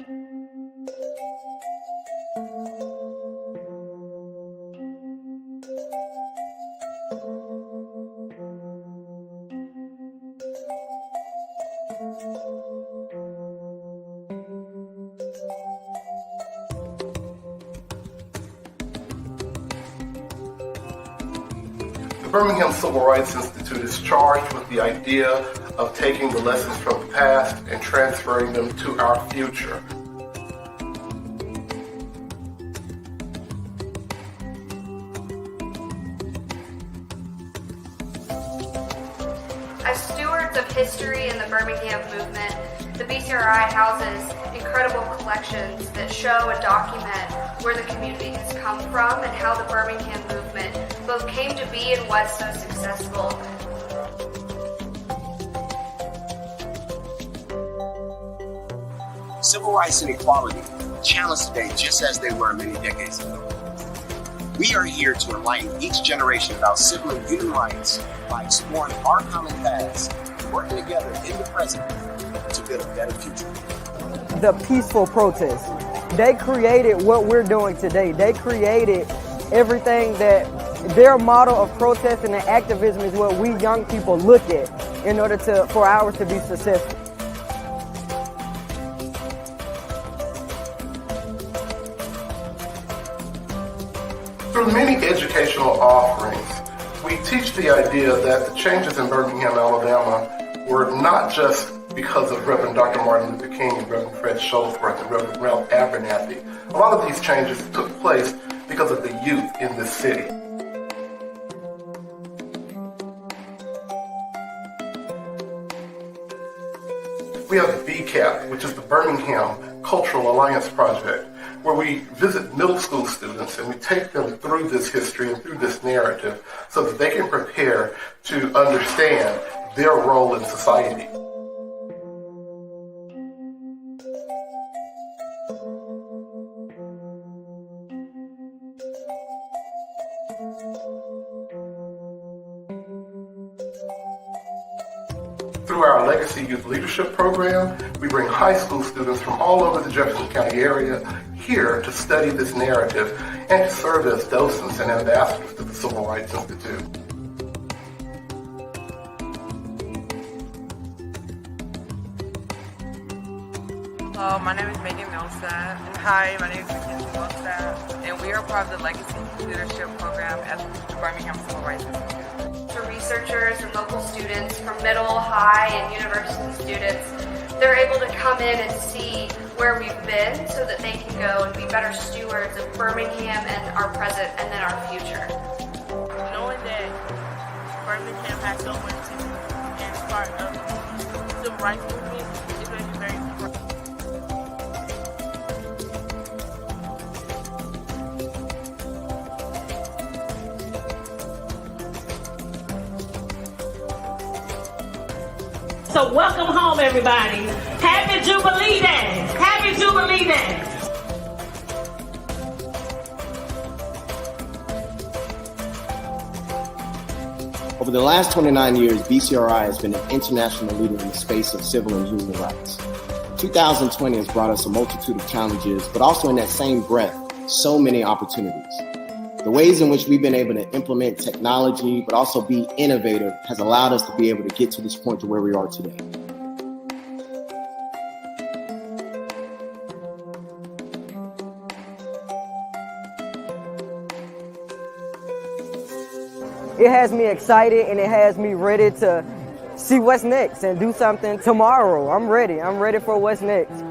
The Birmingham Civil Rights Institute is charged with the idea of taking the lessons from the past and transferring them to our future. As stewards of history in the Birmingham movement, the BCRI houses incredible collections that show and document where the community has come from and how the Birmingham movement both came to be and was so successful. Civil rights and equality challenged today just as they were many decades ago. We are here to enlighten each generation about civil and human rights by exploring our common past and working together in the present to build a better future. The peaceful protest. They created what we're doing today. They created everything that their model of protest and activism is what we young people look at in order for ours to be successful. Through many educational offerings, we teach the idea that the changes in Birmingham, Alabama were not just because of Reverend Dr. Martin Luther King and Reverend Fred Shuttlesworth and Reverend Ralph Abernathy. A lot of these changes took place because of the youth in this city. We have BCAP, which is the Birmingham Cultural Alliance Project, where we visit middle school students and we take them through this history and through this narrative so that they can prepare to understand their role in society. Through our Legacy Youth Leadership Program, we bring high school students from all over the Jefferson County area here to study this narrative and to serve as docents and ambassadors to the Civil Rights Institute. Hello, my name is Megan Millsap. Hi, my name is Mackenzie Millsap. And we are part of the Legacy Youth Leadership Program at the Birmingham Civil Rights Institute. To researchers and local students, from middle, high, and university students, they're able to come in and see where we've been so that they can go and be better stewards of Birmingham and our present and then our future. Knowing that Birmingham has so much to do and is part of the civil rights movement is going to be very important. So welcome home, everybody. Happy Jubilee Day. Happy Jubilee Day. Over the last 29 years, BCRI has been an international leader in the space of civil and human rights. 2020 has brought us a multitude of challenges, but also in that same breath, so many opportunities. The ways in which we've been able to implement technology, but also be innovative, has allowed us to be able to get to this point to where we are today. It has me excited and it has me ready to see what's next and do something tomorrow. I'm ready for what's next.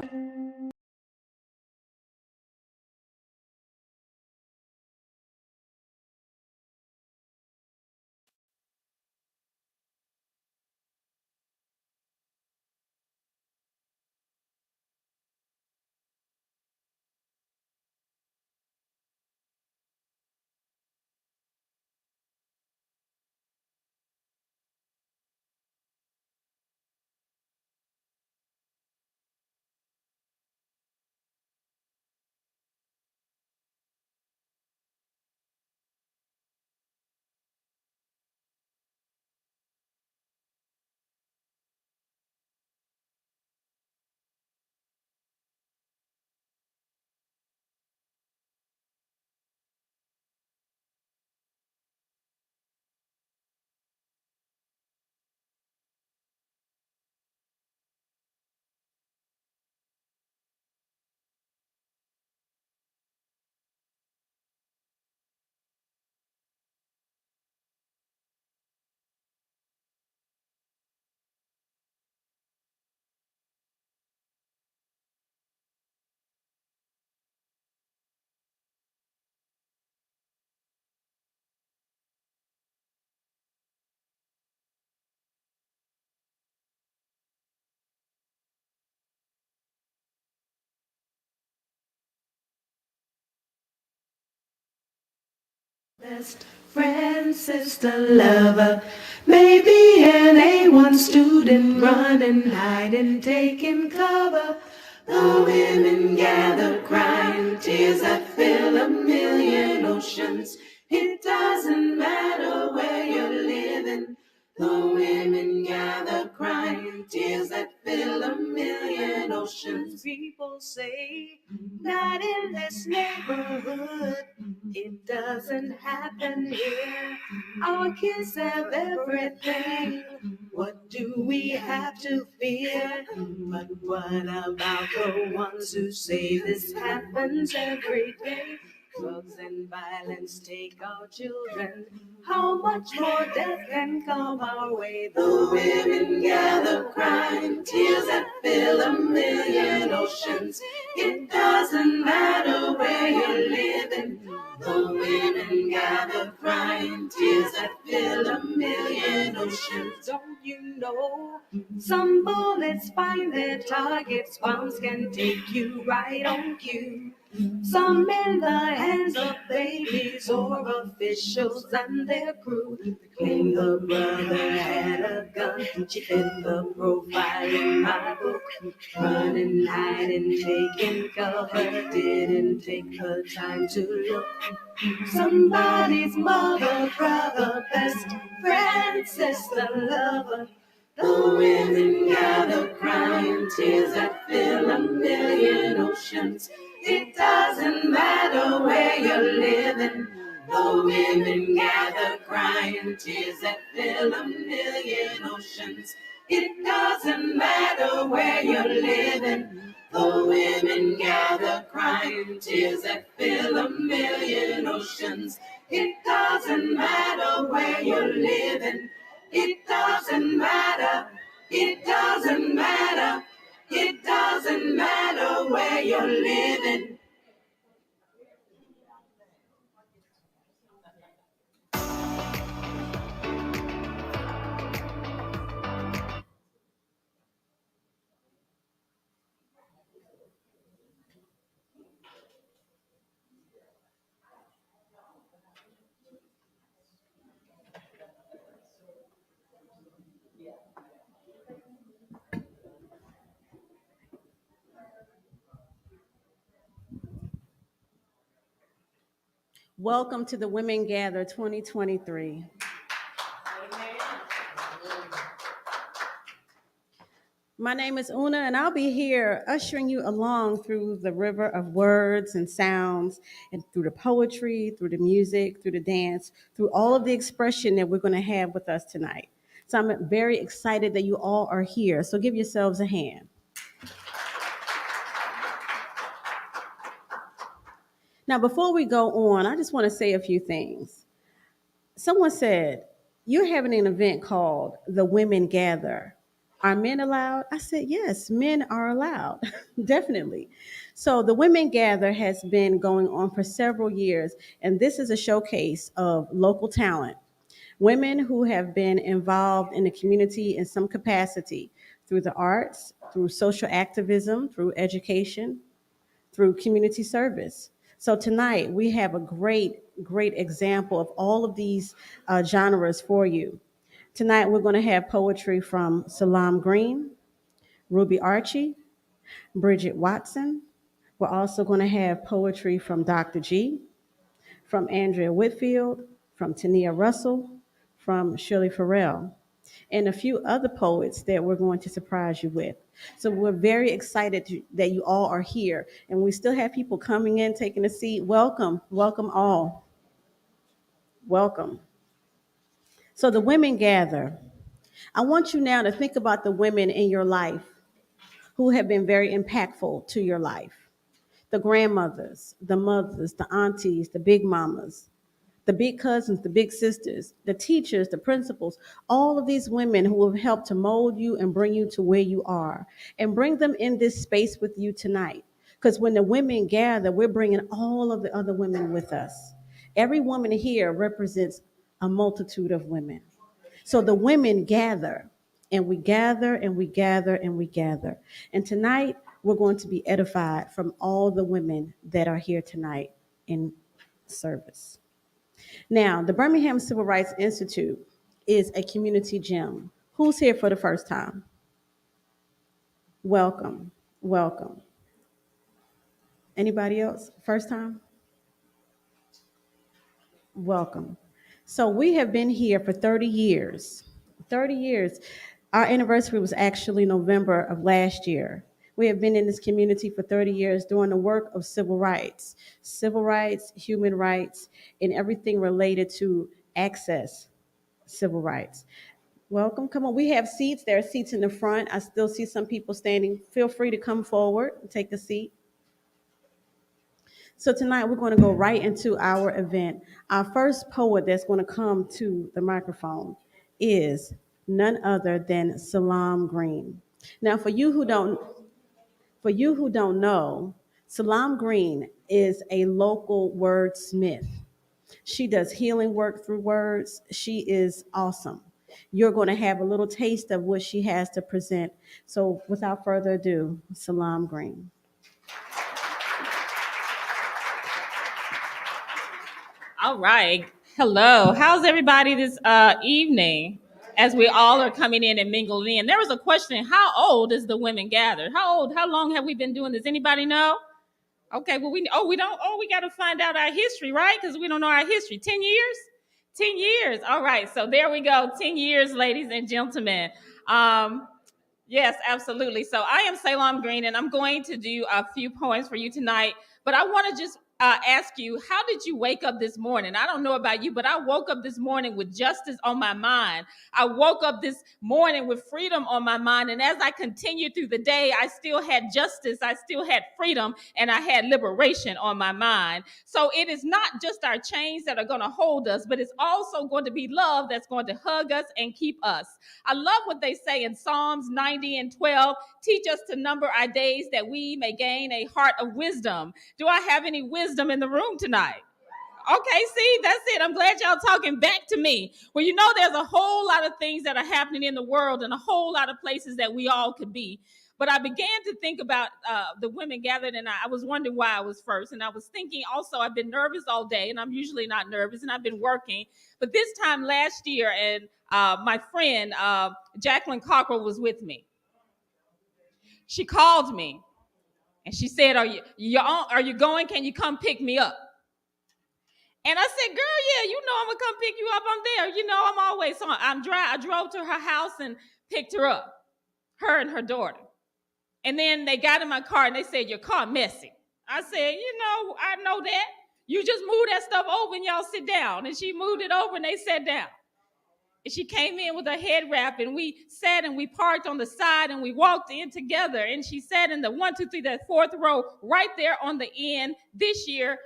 Best friend, sister, lover, maybe an A1 student running, hiding, taking cover. The women gather, crying, tears that fill a million oceans. It doesn't matter where you're living. The women gather, crying, tears that fill a million oceans. People say that in this neighborhood it doesn't happen here. Our kids have everything. What do we have to fear? But what about the ones who say this happens every day? Drugs and violence take our children. How much more death can come our way? The women gather, crying, tears that fill a million oceans. It doesn't matter where you're living. The women gather, crying, tears that fill a million oceans. Don't you know? Some bullets find their targets. Bombs can take you right on cue. Some in the hands of babies or officials and their crew. Claim the brother had a gun. She fit the profile in my book. Running, hiding, taking cover. Didn't take the time to look. Somebody's mother, brother, best friend, sister, lover. The women gather, crying, tears that fill a million oceans. It doesn't matter where you're living. The women gather, crying, tears that fill a million oceans. It doesn't matter where you're living. The women gather, crying, tears that fill a million oceans. It doesn't matter where you're living. It doesn't matter. It doesn't matter. It doesn't matter where you're living. Welcome to the Women Gather 2023. My name is Una, and I'll be here ushering you along through the river of words and sounds, and through the poetry, through the music, through the dance, through all of the expression that we're going to have with us tonight. So I'm very excited that you all are here. So give yourselves a hand. Now, before we go on, I just want to say a few things. Someone said, you're having an event called The Women Gather. Are men allowed? I said, yes, men are allowed, definitely. So the Women Gather has been going on for several years, and this is a showcase of local talent, women who have been involved in the community in some capacity through the arts, through social activism, through education, through community service. So tonight we have a great example of all of these genres for you. Tonight we're going to have poetry from Salam Green, Ruby Archie, Bridget Watson. We're also going to have poetry from Dr. G, from Andrea Whitfield, from Tania Russell, from Shirley Farrell, and a few other poets that we're going to surprise you with. So we're very excited that you all are here, and we still have people coming in, taking a seat. Welcome, welcome all. Welcome. So the Women Gather. I want you now to think about the women in your life who have been very impactful to your life. The grandmothers, the mothers, the aunties, the big mamas, the big cousins, the big sisters, the teachers, the principals, all of these women who have helped to mold you and bring you to where you are, and bring them in this space with you tonight. Because when the women gather, we're bringing all of the other women with us. Every woman here represents a multitude of women. So the women gather, and we gather, and we gather, and we gather. And tonight, we're going to be edified from all the women that are here tonight in service. Now, the Birmingham Civil Rights Institute is a community gym. Who's here for the first time? Welcome, welcome. Anybody else? First time? Welcome. So we have been here for 30 years. 30 years. Our anniversary was actually November of last year. We have been in this community for 30 years doing the work of civil rights, human rights, and everything related to access civil rights. Welcome. Come on. We have seats. There are seats in the front. I still see some people standing. Feel free to come forward and take a seat. So tonight we're going to go right into our event. Our first poet that's going to come to the microphone is none other than Salam Green. Now, for you who don't know, Salam Green is a local wordsmith. She does healing work through words. She is awesome. You're going to have a little taste of what she has to present. So without further ado, Salam Green. All right. Hello. How's everybody this evening as we all are coming in and mingling in? There was a question, how old is the Women Gathered? How long have we been doing this? Anybody know? Okay, well, we got to find out our history, right? Because we don't know our history. 10 years? 10 years. All right. So there we go. 10 years, ladies and gentlemen. Yes, absolutely. So I am Salam Green, and I'm going to do a few poems for you tonight. But I want to just ask you, how did you wake up this morning? I don't know about you, but I woke up this morning with justice on my mind. I woke up this morning with freedom on my mind. And as I continued through the day, I still had justice, I still had freedom, and I had liberation on my mind. So it is not just our chains that are going to hold us, but it's also going to be love that's going to hug us and keep us. I love what they say in Psalms 90:12. Teach us to number our days that we may gain a heart of wisdom. Do I have any wisdom in the room tonight? Okay, see, that's it. I'm glad y'all talking back to me. Well, you know, there's a whole lot of things that are happening in the world and a whole lot of places that we all could be. But I began to think about the Women Gathered, and I was wondering why I was first. And I was thinking also, I've been nervous all day, and I'm usually not nervous, and I've been working. But this time last year, and my friend Jacqueline Cockrell was with me. She called me, and she said, are you going? Can you come pick me up? And I said, girl, yeah, you know I'm going to come pick you up. I'm there. You know, I'm always on. I drove to her house and picked her up, her and her daughter. And then they got in my car and they said, your car messy. I said, you know, I know that. You just move that stuff over and y'all sit down. And she moved it over and they sat down. And she came in with her head wrap and we sat and we parked on the side and we walked in together. And she sat in the 1, 2, 3, that fourth row right there on the end this year,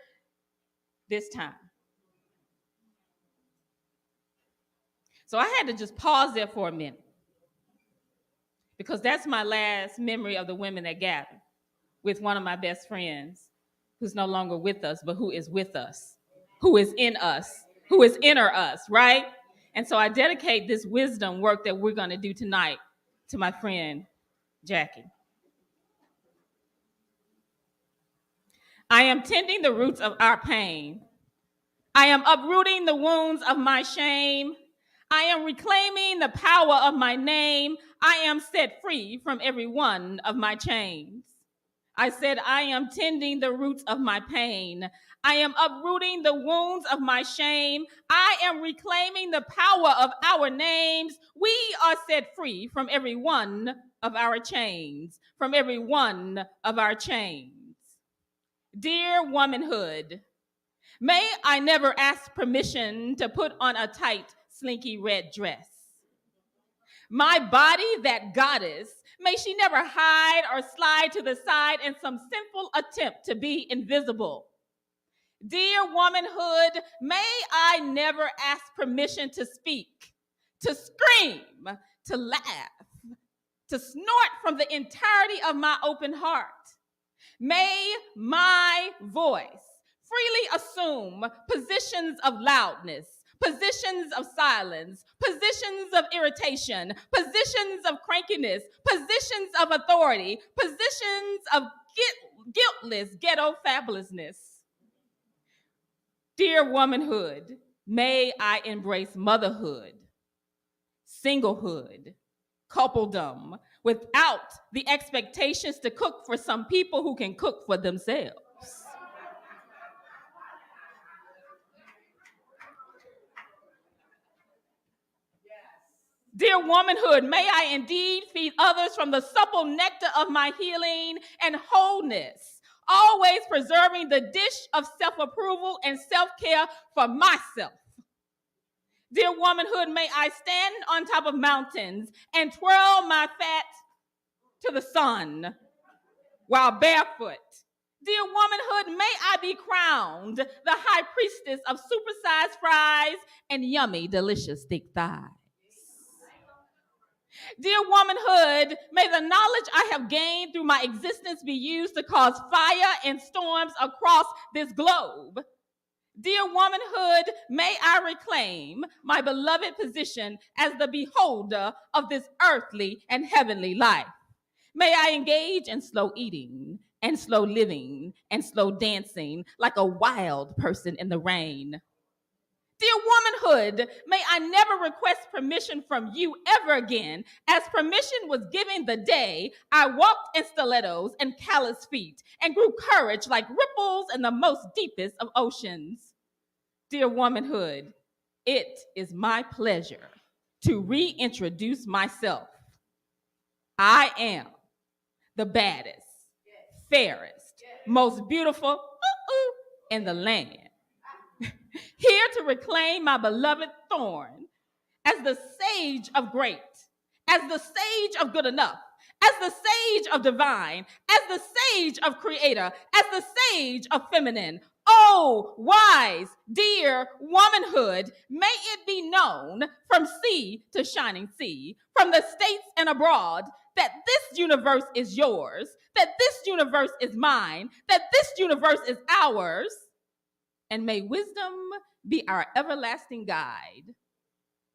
this time. So I had to just pause there for a minute because that's my last memory of the women that gathered with one of my best friends who's no longer with us, but who is with us, who is in us, who is inner us, right? And so I dedicate this wisdom work that we're going to do tonight to my friend, Jackie. I am tending the roots of our pain. I am uprooting the wounds of my shame. I am reclaiming the power of my name. I am set free from every one of my chains. I said, I am tending the roots of my pain. I am uprooting the wounds of my shame. I am reclaiming the power of our names. We are set free from every one of our chains, from every one of our chains. Dear womanhood, may I never ask permission to put on a tight, slinky red dress. My body, that goddess, may she never hide or slide to the side in some sinful attempt to be invisible. Dear womanhood, may I never ask permission to speak, to scream, to laugh, to snort from the entirety of my open heart. May my voice freely assume positions of loudness, positions of silence, positions of irritation, positions of crankiness, positions of authority, positions of guiltless ghetto fabulousness. Dear womanhood, May I embrace motherhood, singlehood, coupledom, without the expectations to cook for some people who can cook for themselves. Dear womanhood, may I indeed feed others from the supple nectar of my healing and wholeness, always preserving the dish of self-approval and self-care for myself. Dear womanhood, may I stand on top of mountains and twirl my fat to the sun while barefoot. Dear womanhood, may I be crowned the high priestess of supersized fries and yummy, delicious thick thighs. Dear womanhood, may the knowledge I have gained through my existence be used to cause fire and storms across this globe. Dear womanhood, may I reclaim my beloved position as the beholder of this earthly and heavenly life. May I engage in slow eating and slow living and slow dancing like a wild person in the rain. Dear womanhood, may I never request permission from you ever again, as permission was given the day I walked in stilettos and calloused feet and grew courage like ripples in the most deepest of oceans. Dear womanhood, it is my pleasure to reintroduce myself. I am the baddest, fairest, most beautiful in the land. Here to reclaim my beloved thorn as the sage of great, as the sage of good enough, as the sage of divine, as the sage of creator, as the sage of feminine. Oh, wise, dear womanhood, may it be known from sea to shining sea, from the states and abroad, that this universe is yours, that this universe is mine, that this universe is ours. And may wisdom be our everlasting guide,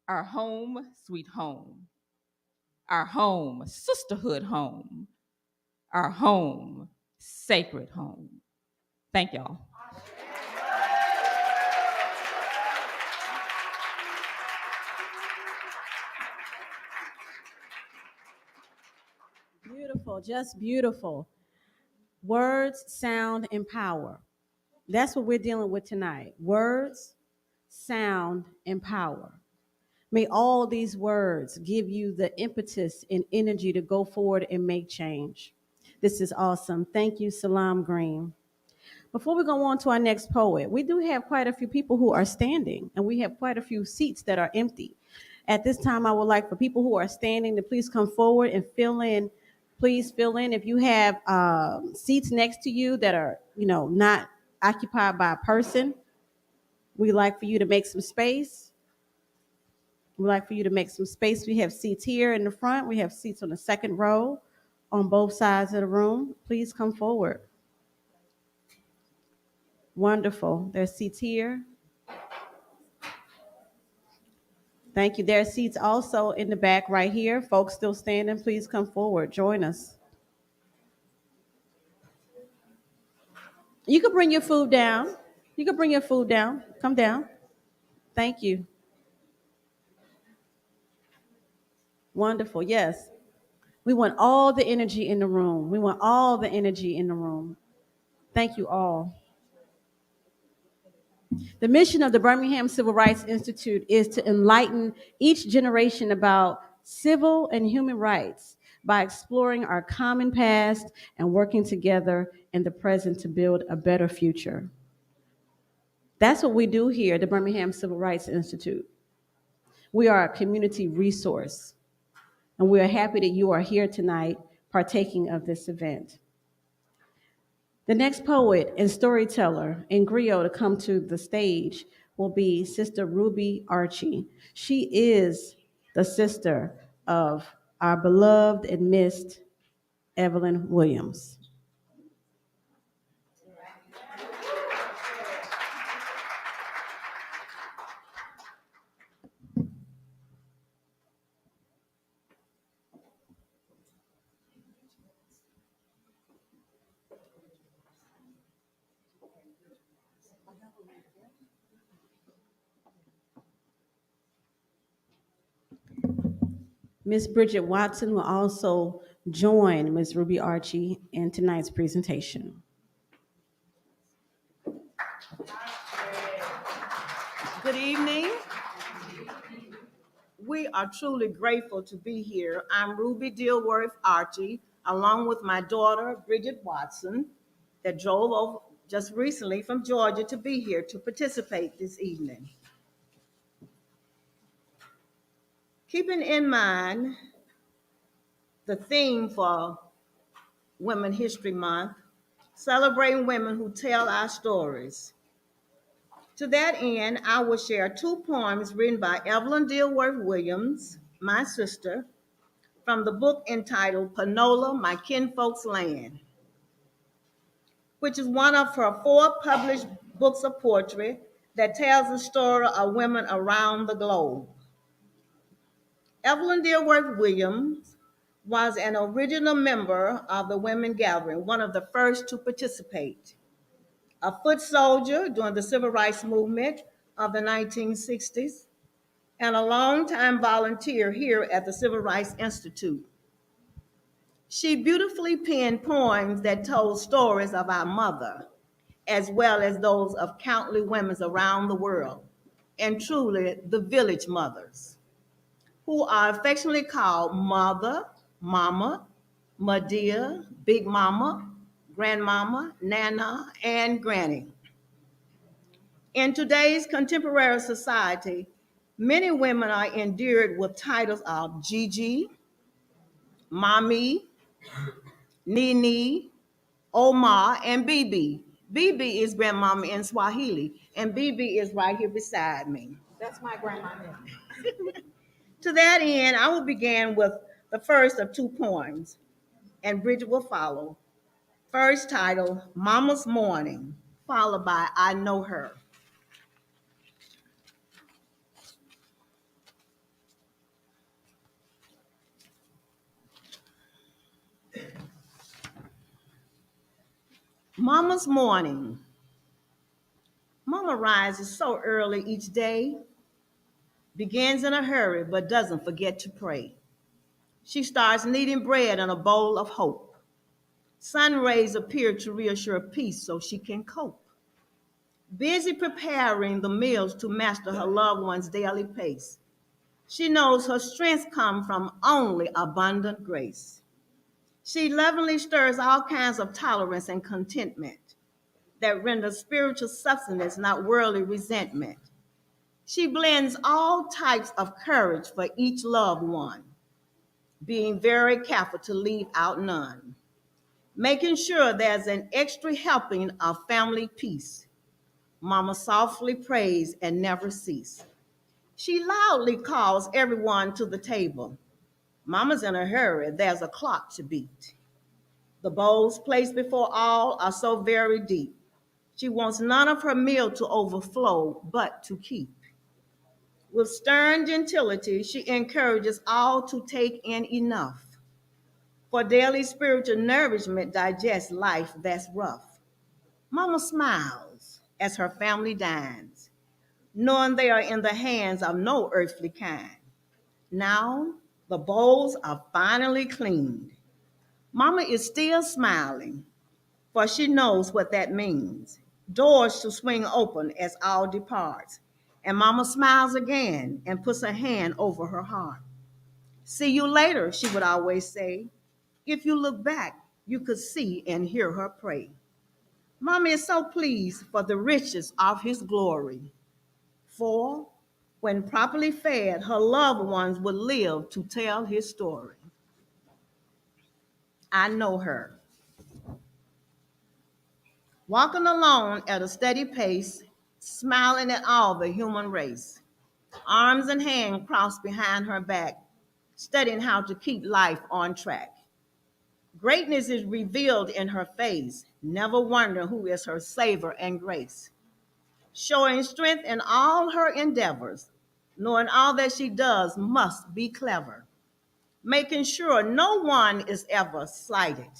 our home, sweet home, our home, sisterhood home, our home, sacred home. Thank y'all. Beautiful, just beautiful. Words, sound, and power. That's what we're dealing with tonight. Words, sound, and power. May all these words give you the impetus and energy to go forward and make change. This is awesome. Thank you, Salam Green. Before we go on to our next poet, we do have quite a few people who are standing, and we have quite a few seats that are empty. At this time, I would like for people who are standing to please come forward and fill in. Please fill in if you have seats next to you that are, not occupied by a person. We'd like for you to make some space. We'd like for you to make some space. We have seats here in the front. We have seats on the second row on both sides of the room. Please come forward. Wonderful. There's seats here. Thank you. There are seats also in the back right here. Folks still standing, please come forward. Join us. You can bring your food down. You can bring your food down. Come down. Thank you. Wonderful. Yes. We want all the energy in the room. We want all the energy in the room. Thank you all. The mission of the Birmingham Civil Rights Institute is to enlighten each generation about civil and human rights by exploring our common past and working together in the present to build a better future. That's what we do here at the Birmingham Civil Rights Institute. We are a community resource, and we are happy that you are here tonight partaking of this event. The next poet and storyteller and griot to come to the stage will be Sister Ruby Archie. She is the sister of our beloved and missed Evelyn Williams. Miss Bridget Watson will also join Miss Ruby Archie in tonight's presentation. Good evening. We are truly grateful to be here. I'm Ruby Dilworth Archie, along with my daughter, Bridget Watson, that drove over just recently from Georgia to be here to participate this evening. Keeping in mind the theme for Women History Month, celebrating women who tell our stories. To that end, I will share two poems written by Evelyn Dilworth Williams, my sister, from the book entitled Panola, My Kinfolk's Land, which is one of her 4 published books of poetry that tells the story of women around the globe. Evelyn Dilworth Williams was an original member of the Women Gathering, one of the first to participate. A foot soldier during the Civil Rights Movement of the 1960s, and a longtime volunteer here at the Civil Rights Institute. She beautifully penned poems that told stories of our mother, as well as those of countless women around the world, and truly the village mothers, who are affectionately called mother, mama, Madia, big mama, grandmama, nana, and granny. In today's contemporary society, many women are endeared with titles of Gigi, Mommy, Nini, Oma, and Bibi. Bibi is grandmama in Swahili, and Bibi is right here beside me. That's my grandmama. To that end, I will begin with the first of 2 poems, and Bridget will follow. First title, Mama's Morning, followed by I Know Her. Mama's Morning. Mama rises so early each day, begins in a hurry, but doesn't forget to pray. She starts kneading bread in a bowl of hope. Sun rays appear to reassure peace so she can cope. Busy preparing the meals to master her loved one's daily pace. She knows her strength comes from only abundant grace. She lovingly stirs all kinds of tolerance and contentment that renders spiritual sustenance, not worldly resentment. She blends all types of courage for each loved one, being very careful to leave out none, making sure there's an extra helping of family peace. Mama softly prays and never cease. She loudly calls everyone to the table. Mama's in a hurry, there's a clock to beat. The bowls placed before all are so very deep. She wants none of her meal to overflow, but to keep. With stern gentility, she encourages all to take in enough. For daily spiritual nourishment, digest life that's rough. Mama smiles as her family dines, knowing they are in the hands of no earthly kind. Now the bowls are finally cleaned. Mama is still smiling, for she knows what that means. Doors to swing open as all departs. And Mama smiles again and puts her hand over her heart. See you later, she would always say. If you look back, you could see and hear her pray. Mama is so pleased for the riches of his glory. For when properly fed, her loved ones would live to tell his story. I know her. Walking alone at a steady pace, smiling at all the human race. Arms and hands crossed behind her back, studying how to keep life on track. Greatness is revealed in her face, never wondering who is her savor and grace. Showing strength in all her endeavors, knowing all that she does must be clever. Making sure no one is ever slighted,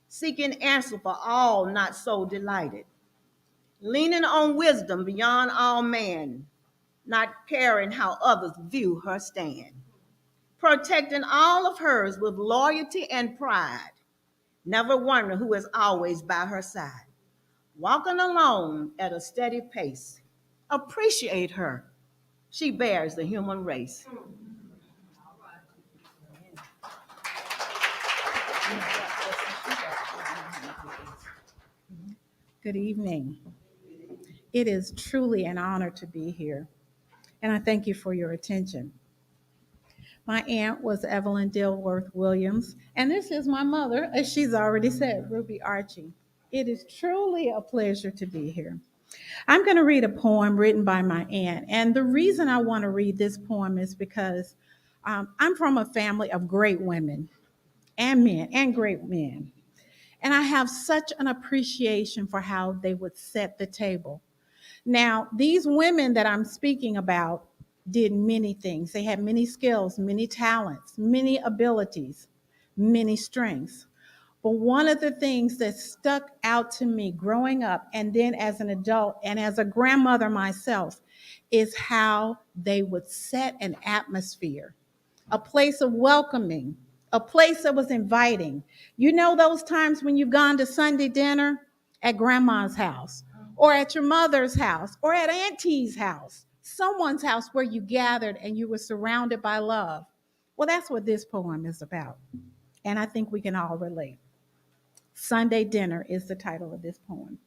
seeking answer for all not so delighted. Leaning on wisdom beyond all man, not caring how others view her stand. protecting all of hers with loyalty and pride, never wondering who is always by her side, walking alone at a steady pace. Appreciate her. She bears the human race. Good evening. It is truly an honor to be here, and I thank you for your attention. My aunt was Evelyn Dilworth Williams, and this is my mother, as she's already said, Ruby Archie. It is truly a pleasure to be here. I'm going to read a poem written by my aunt, and the reason I want to read this poem is because I'm from a family of great women and men and great men. And I have such an appreciation for how they would set the table. Now, these women that I'm speaking about did many things. They had many skills, many talents, many abilities, many strengths. But one of the things that stuck out to me growing up and then as an adult and as a grandmother myself is how they would set an atmosphere, a place of welcoming, a place that was inviting. You know, those times when you've gone to Sunday dinner at grandma's house or at your mother's house or at auntie's house, someone's house where you gathered and you were surrounded by love. Well, that's what this poem is about. And I think we can all relate. Sunday dinner is the title of this poem.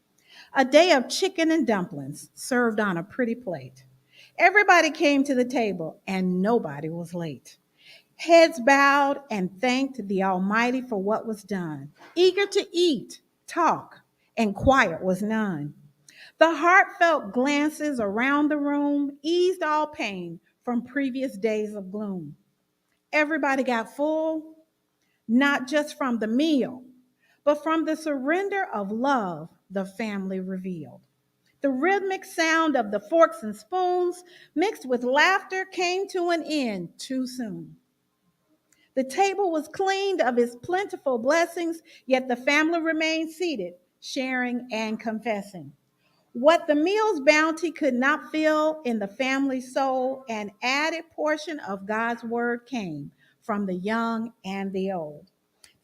A day of chicken and dumplings served on a pretty plate. Everybody came to the table and nobody was late. Heads bowed and thanked the Almighty for what was done. Eager to eat, talk, and quiet was none. The heartfelt glances around the room eased all pain from previous days of gloom. Everybody got full, not just from the meal, but from the surrender of love the family revealed. The rhythmic sound of the forks and spoons mixed with laughter came to an end too soon. The table was cleaned of its plentiful blessings, yet the family remained seated, sharing and confessing. What the meal's bounty could not fill in the family's soul, an added portion of God's word came from the young and the old.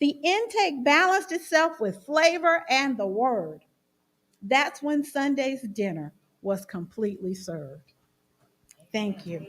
The intake balanced itself with flavor and the word. That's when Sunday's dinner was completely served. Thank you.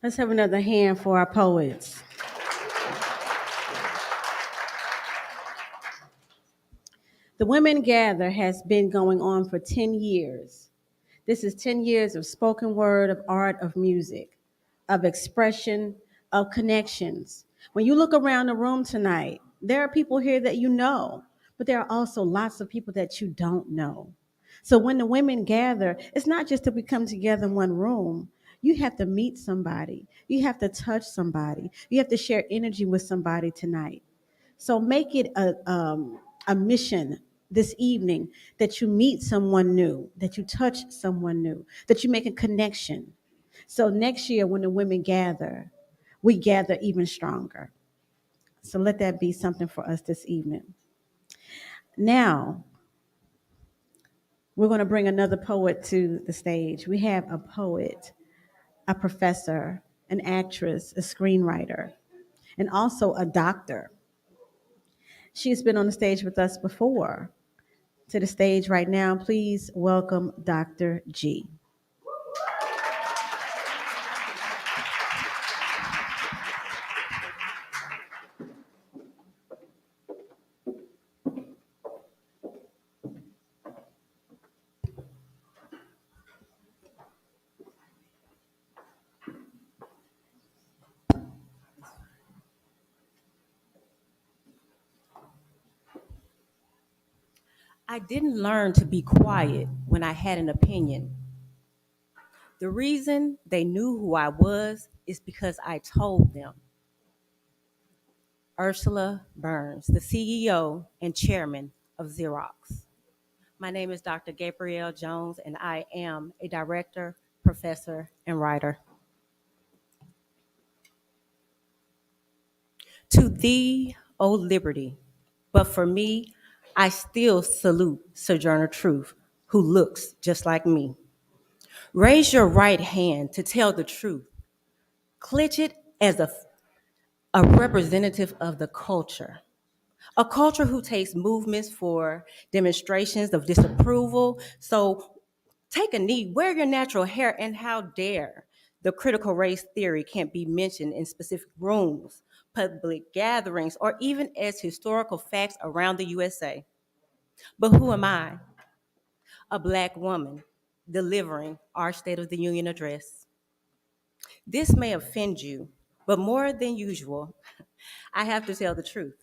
Let's have another hand for our poets. The Women Gather has been going on for 10 years. This is 10 years of spoken word, of art, of music, of expression, of connections. When you look around the room tonight, there are people here that you know, but there are also lots of people that you don't know. So when the women gather, it's not just that we come together in one room. You have to meet somebody. You have to touch somebody. You have to share energy with somebody tonight. So make it a mission this evening that you meet someone new, that you touch someone new, that you make a connection. So next year, when the women gather, we gather even stronger. So let that be something for us this evening. Now, we're going to bring another poet to the stage. We have a poet, a professor, an actress, a screenwriter, and also a doctor. She's been on the stage with us before. To the stage right now, please welcome Dr. G. I didn't learn to be quiet when I had an opinion. The reason they knew who I was is because I told them. Ursula Burns, the CEO and chairman of Xerox. My name is Dr. Gabrielle Jones, and I am a director, professor, and writer. To thee, O liberty, but for me, I still salute Sojourner Truth, who looks just like me. Raise your right hand to tell the truth. Clench it as a representative of the culture. A culture who takes movements for demonstrations of disapproval. So take a knee, wear your natural hair, and how dare the critical race theory can't be mentioned in specific rooms, public gatherings, or even as historical facts around the USA. But who am I? A Black woman delivering our State of the Union address. This may offend you, but more than usual, I have to tell the truth.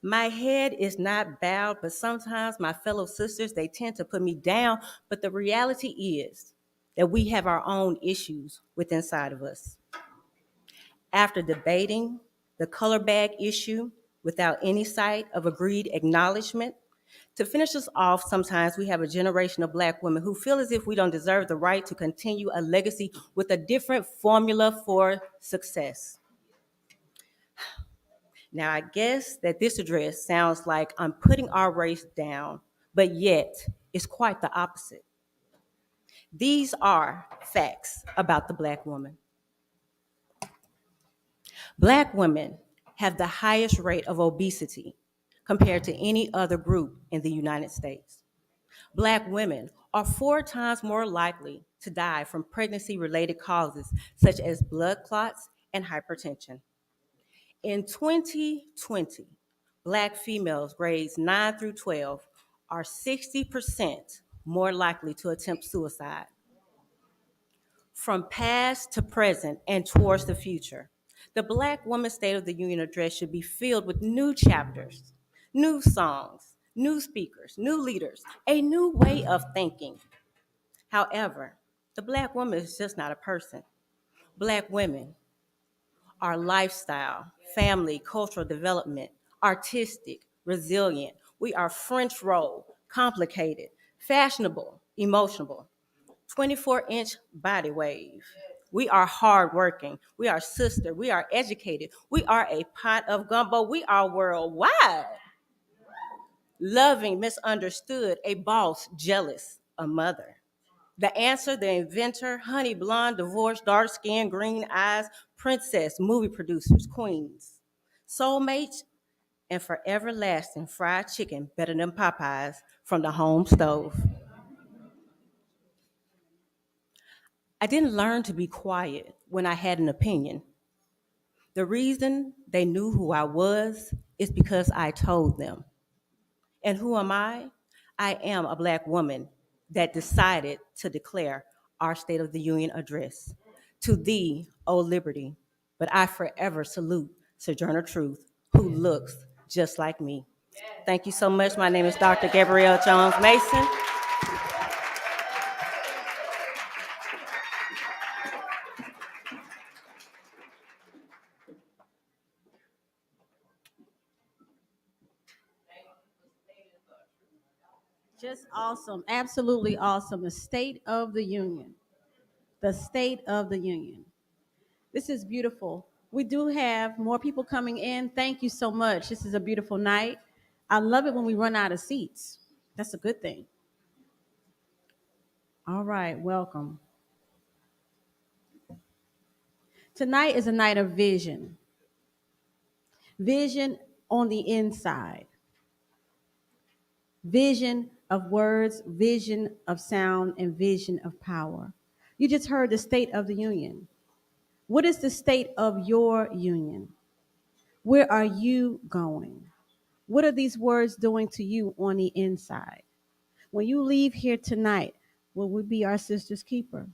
My head is not bowed, but sometimes my fellow sisters, they tend to put me down. But the reality is that we have our own issues within inside of us. After debating the color bag issue without any sight of agreed acknowledgement, to finish us off, sometimes we have a generation of Black women who feel as if we don't deserve the right to continue a legacy with a different formula for success. Now, I guess that this address sounds like I'm putting our race down, but yet it's quite the opposite. These are facts about the Black woman. Black women have the highest rate of obesity compared to any other group in the United States. Black women are 4 times more likely to die from pregnancy-related causes such as blood clots and hypertension. In 2020, Black females grades 9 through 12 are 60% more likely to attempt suicide. From past to present and towards the future, the Black Women's State of the Union address should be filled with new chapters, new songs, new speakers, new leaders, a new way of thinking. However, the Black woman is just not a person. Black women are lifestyle, family, cultural development, artistic, resilient. We are French roll, complicated, fashionable, emotional, 24-inch body wave. We are hardworking. We are sister. We are educated. We are a pot of gumbo. We are worldwide. Loving, misunderstood, a boss, jealous, a mother. The answer, the inventor, honey blonde, divorced, dark skin, green eyes, princess, movie producers, queens, soulmates, and forever lasting fried chicken better than Popeyes from the home stove. I didn't learn to be quiet when I had an opinion. The reason they knew who I was is because I told them. And who am I? I am a Black woman that decided to declare our State of the Union address. To thee, O liberty, but I forever salute Sojourner Truth, who looks just like me. Thank you so much. My name is Dr. Gabrielle Jones Mason. Just awesome. Absolutely awesome. The State of the Union. The State of the Union. This is beautiful. We do have more people coming in. Thank you so much. This is a beautiful night. I love it when we run out of seats. That's a good thing. All right, welcome. Tonight is a night of vision. Vision on the inside. Vision of words, vision of sound, and vision of power. You just heard the State of the Union. What is the state of your union? Where are you going? What are these words doing to you on the inside? When you leave here tonight, will we be our sister's keeper?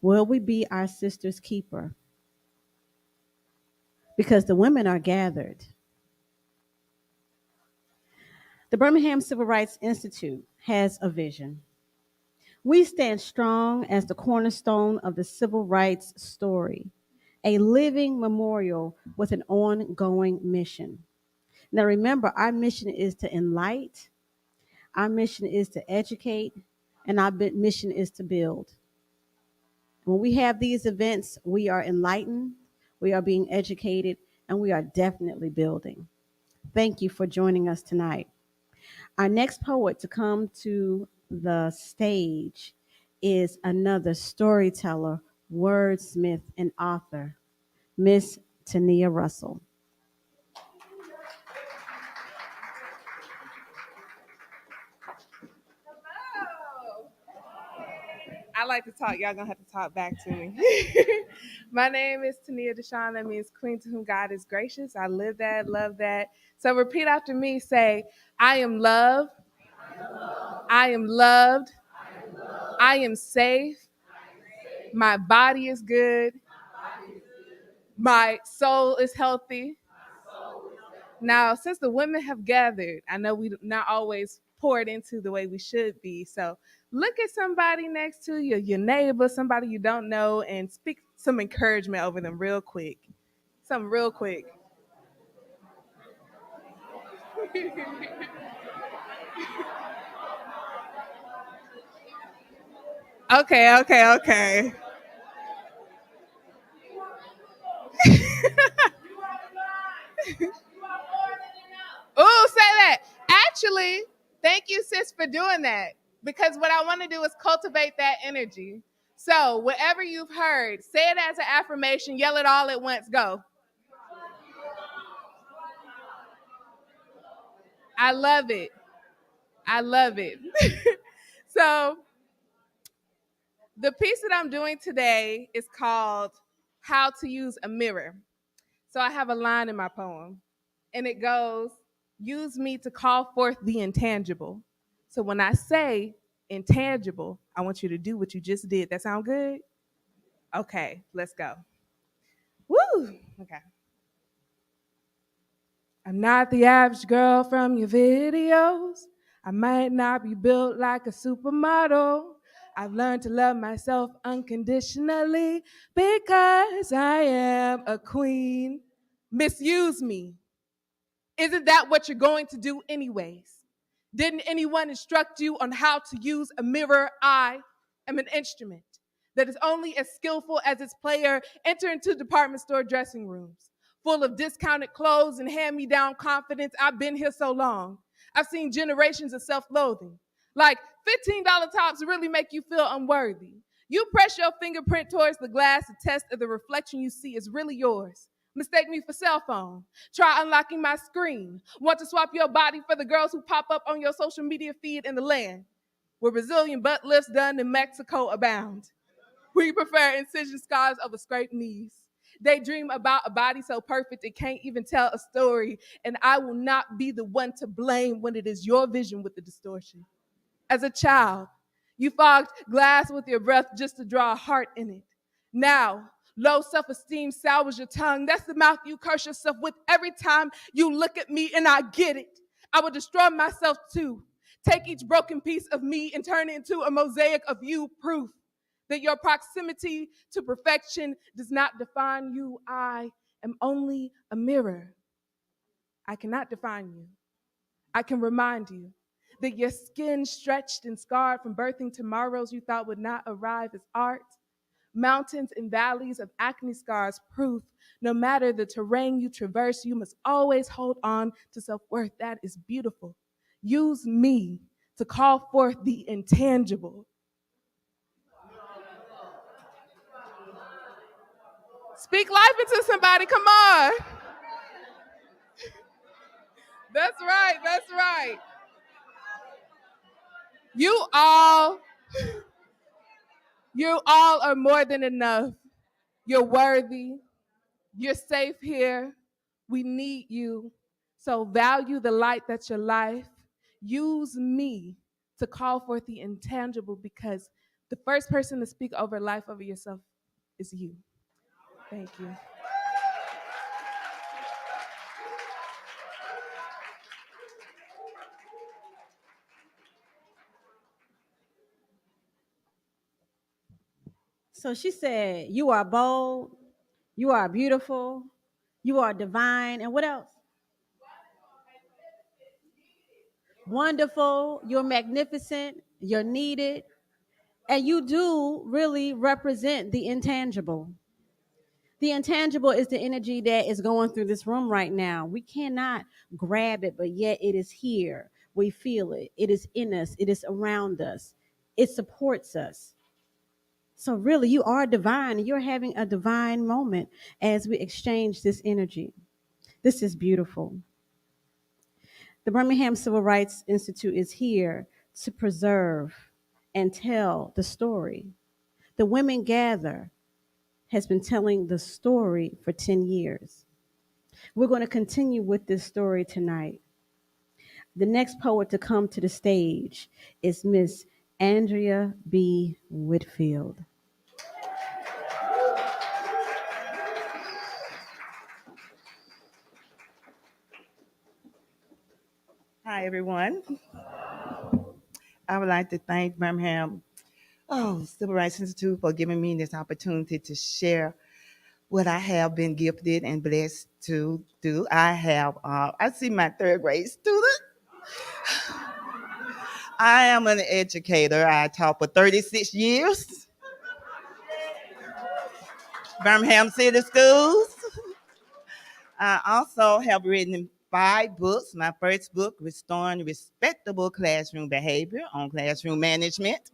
Will we be our sister's keeper? Because the women are gathered. The Birmingham Civil Rights Institute has a vision. We stand strong as the cornerstone of the civil rights story, a living memorial with an ongoing mission. Now, remember, our mission is to enlighten, our mission is to educate, and our mission is to build. When we have these events, we are enlightened, we are being educated, and we are definitely building. Thank you for joining us tonight. Our next poet to come to the stage is another storyteller, wordsmith, and author, Miss Tania Russell. I like to talk. Y'all gonna have to talk back to me. My name is Tania Deshawn. That means Queen to whom God is gracious. I live that, love that. So repeat after me. Say, I am loved. I am loved. I am safe. My body is good. My soul is healthy. Now, since the women have gathered, I know we not always poured into the way we should be. So look at somebody next to you, your neighbor, somebody you don't know, and speak some encouragement over them real quick. Something real quick. Okay. Oh, say that. Actually, thank you, sis, for doing that. Because what I want to do is cultivate that energy. So, whatever you've heard, say it as an affirmation, yell it all at once, go. I love it. I love it. So, the piece that I'm doing today is called How to Use a Mirror. So, I have a line in my poem, and it goes, use me to call forth the intangible. So when I say intangible, I want you to do what you just did. That sound good? Okay, let's go. Woo! Okay. I'm not the average girl from your videos. I might not be built like a supermodel. I've learned to love myself unconditionally because I am a queen. Misuse me. Isn't that what you're going to do anyways? Didn't anyone instruct you on how to use a mirror? I am an instrument that is only as skillful as its player. Enter into department store dressing rooms full of discounted clothes and hand-me-down confidence. I've been here so long. I've seen generations of self-loathing. Like $15 tops really make you feel unworthy. You press your fingerprint towards the glass to test if the reflection you see is really yours. Mistake me for cell phone. Try unlocking my screen. Want to swap your body for the girls who pop up on your social media feed in the land where Brazilian butt lifts done in Mexico abound. We prefer incision scars over scraped knees. They dream about a body so perfect it can't even tell a story, and I will not be the one to blame when it is your vision with the distortion. As a child, you fogged glass with your breath just to draw a heart in it. Now, low self-esteem sours your tongue. That's the mouth you curse yourself with every time you look at me, and I get it. I will destroy myself too. Take each broken piece of me and turn it into a mosaic of you, proof that your proximity to perfection does not define you. I am only a mirror. I cannot define you. I can remind you that your skin stretched and scarred from birthing tomorrows you thought would not arrive as art. Mountains and valleys of acne scars, proof no matter the terrain you traverse, you must always hold on to self-worth. That is beautiful. Use me to call forth the intangible. Speak life into somebody, come on. That's right, that's right. You all are more than enough. You're worthy. You're safe here. We need you. So value the light that's your life. Use me to call forth the intangible because the first person to speak over life over yourself is you. Thank you. So she said, "You are bold, you are beautiful, you are divine, and what else? Wonderful, you're magnificent, you're needed, and you do really represent the intangible." The intangible is the energy that is going through this room right now. We cannot grab it, but yet it is here. We feel it. It is in us. It is around us. It supports us. So, really, you are divine. You're having a divine moment as we exchange this energy. This is beautiful. The Birmingham Civil Rights Institute is here to preserve and tell the story. The Women Gather has been telling the story for 10 years. We're going to continue with this story tonight. The next poet to come to the stage is Miss Andrea B. Whitfield. Hi, everyone. I would like to thank Birmingham Civil Rights Institute for giving me this opportunity to share what I have been gifted and blessed to do. I see my third grade student. I am an educator. I taught for 36 years, Birmingham City Schools. I also have written 5 books. My first book, Restoring Respectable Classroom Behavior on Classroom Management.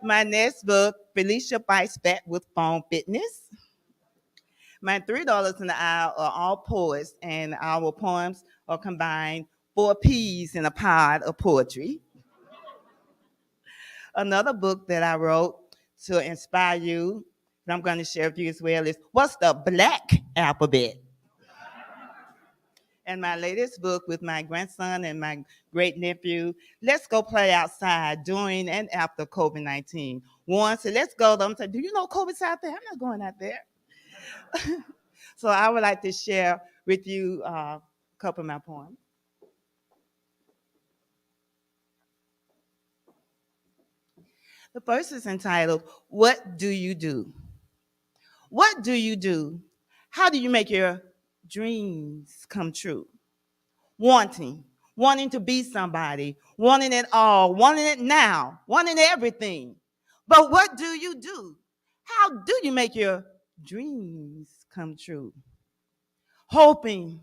My next book, Felicia Bites Back with Phone Fitness. My $3 an hour are all poets, and our poems are combined 4 peas in a pod of poetry. Another book that I wrote to inspire you, that I'm going to share with you as well, is What's the Black Alphabet? And my latest book with my grandson and my great nephew, Let's Go Play Outside during and after COVID-19. One said, let's go. The other said, do you know COVID's out there? I'm not going out there. So I would like to share with you a couple of my poems. The first is entitled, What Do You Do? What do you do? How do you make your dreams come true? Wanting to be somebody, wanting it all, wanting it now, wanting everything. But what do you do? How do you make your dreams come true? Hoping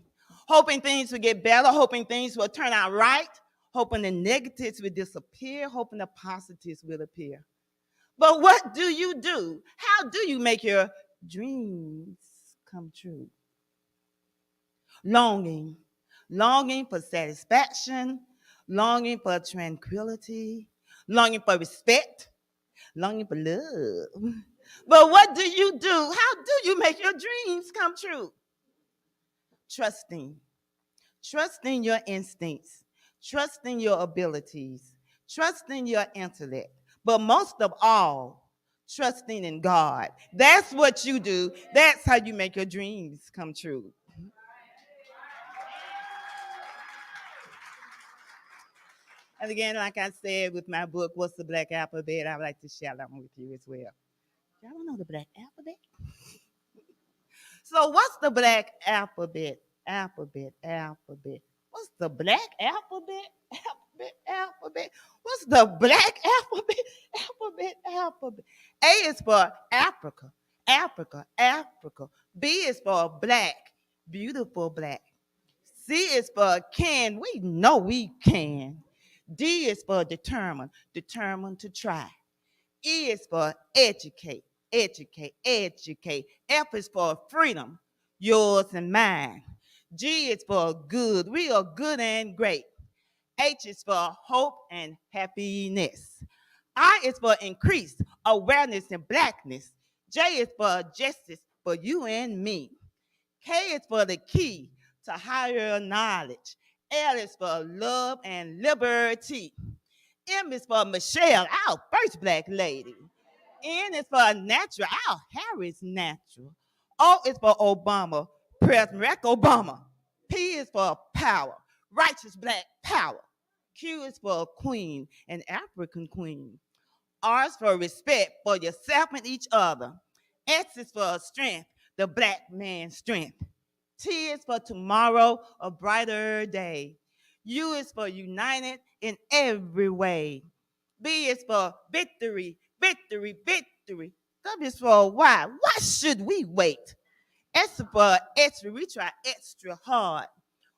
things will get better, hoping things will turn out right, hoping the negatives will disappear, hoping the positives will appear. But what do you do? How do you make your dreams come true? Longing for satisfaction, longing for tranquility, longing for respect, longing for love. But what do you do? How do you make your dreams come true? Trusting your instincts, trusting your abilities, trusting your intellect, but most of all, trusting in God. That's what you do. That's how you make your dreams come true. And again, like I said with my book, What's the Black Alphabet? I would like to share that one with you as well. Y'all don't know the Black Alphabet? So what's the Black Alphabet? Alphabet. What's the Black Alphabet? Alphabet. What's the Black Alphabet? Alphabet. A is for Africa. B is for black, beautiful black. C is for can. We know we can. D is for determined to try. E is for educate. F is for freedom, yours and mine. G is for good. We are good and great. H is for hope and happiness. I is for increased awareness and blackness. J is for justice for you and me. K is for the key to higher knowledge. L is for love and liberty. M is for Michelle, our first black lady. N is for natural, our hair is natural. O is for Obama, President Obama. P is for power, righteous black power. Q is for queen, an African queen. R is for respect for yourself and each other. S is for strength, the black man's strength. T is for tomorrow, a brighter day. U is for united in every way. B is for victory, victory, victory. W is for why. Why should we wait? S is for extra, we try extra hard.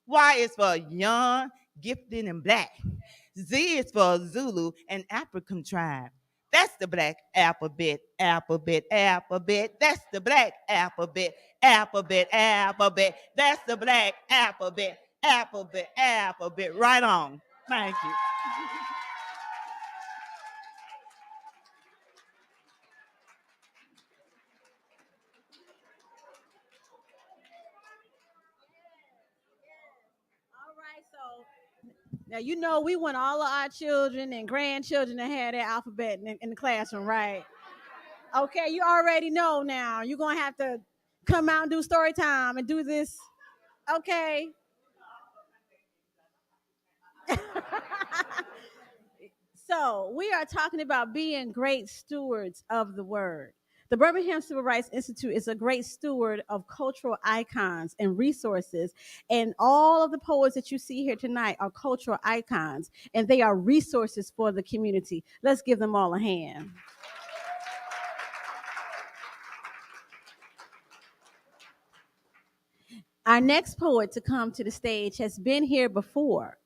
Y is for young, gifted, and black. Z is for Zulu and African tribe. That's the black alphabet, alphabet, alphabet. That's the black alphabet, alphabet, alphabet. That's the black alphabet, alphabet, alphabet. Right on. Thank you. All right, so now you know we want all of our children and grandchildren to have that alphabet in the classroom, right? Okay, you already know now. You're gonna have to come out and do story time and do this. Okay. So we are talking about being great stewards of the word. The Birmingham Civil Rights Institute is a great steward of cultural icons and resources. And all of the poets that you see here tonight are cultural icons, and they are resources for the community. Let's give them all a hand. Our next poet to come to the stage has been here before.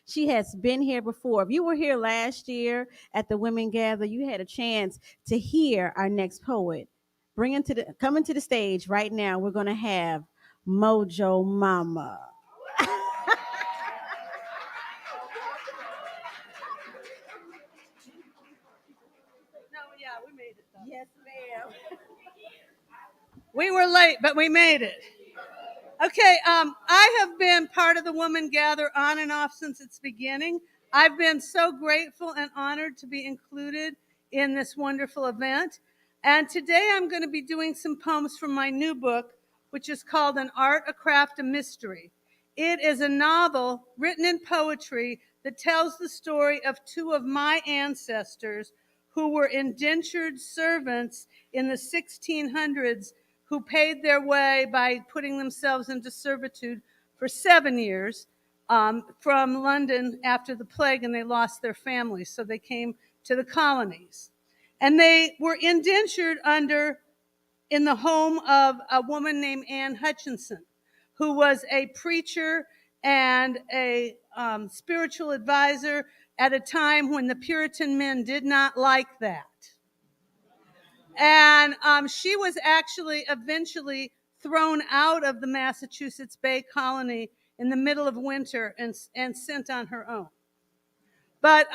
She has been here before. If you were here last year at the Women Gather, you had a chance to hear our next poet. Coming to the stage right now, we're going to have Mojo Mama. Yes, ma'am. We were late, but we made it. Okay, I have been part of the Woman Gather on and off since its beginning. I've been so grateful and honored to be included in this wonderful event. And today I'm going to be doing some poems from my new book, which is called An Art, a Craft, a Mystery. It is a novel written in poetry that tells the story of two of my ancestors who were indentured servants in the 1600s, who paid their way by putting themselves into servitude for 7 years from London after the plague, and they lost their families, so they came to the colonies. And they were indentured in the home of a woman named Anne Hutchinson, who was a preacher and a spiritual advisor at a time when the Puritan men did not like that. And she was actually eventually thrown out of the Massachusetts Bay Colony in the middle of winter and sent on her own. But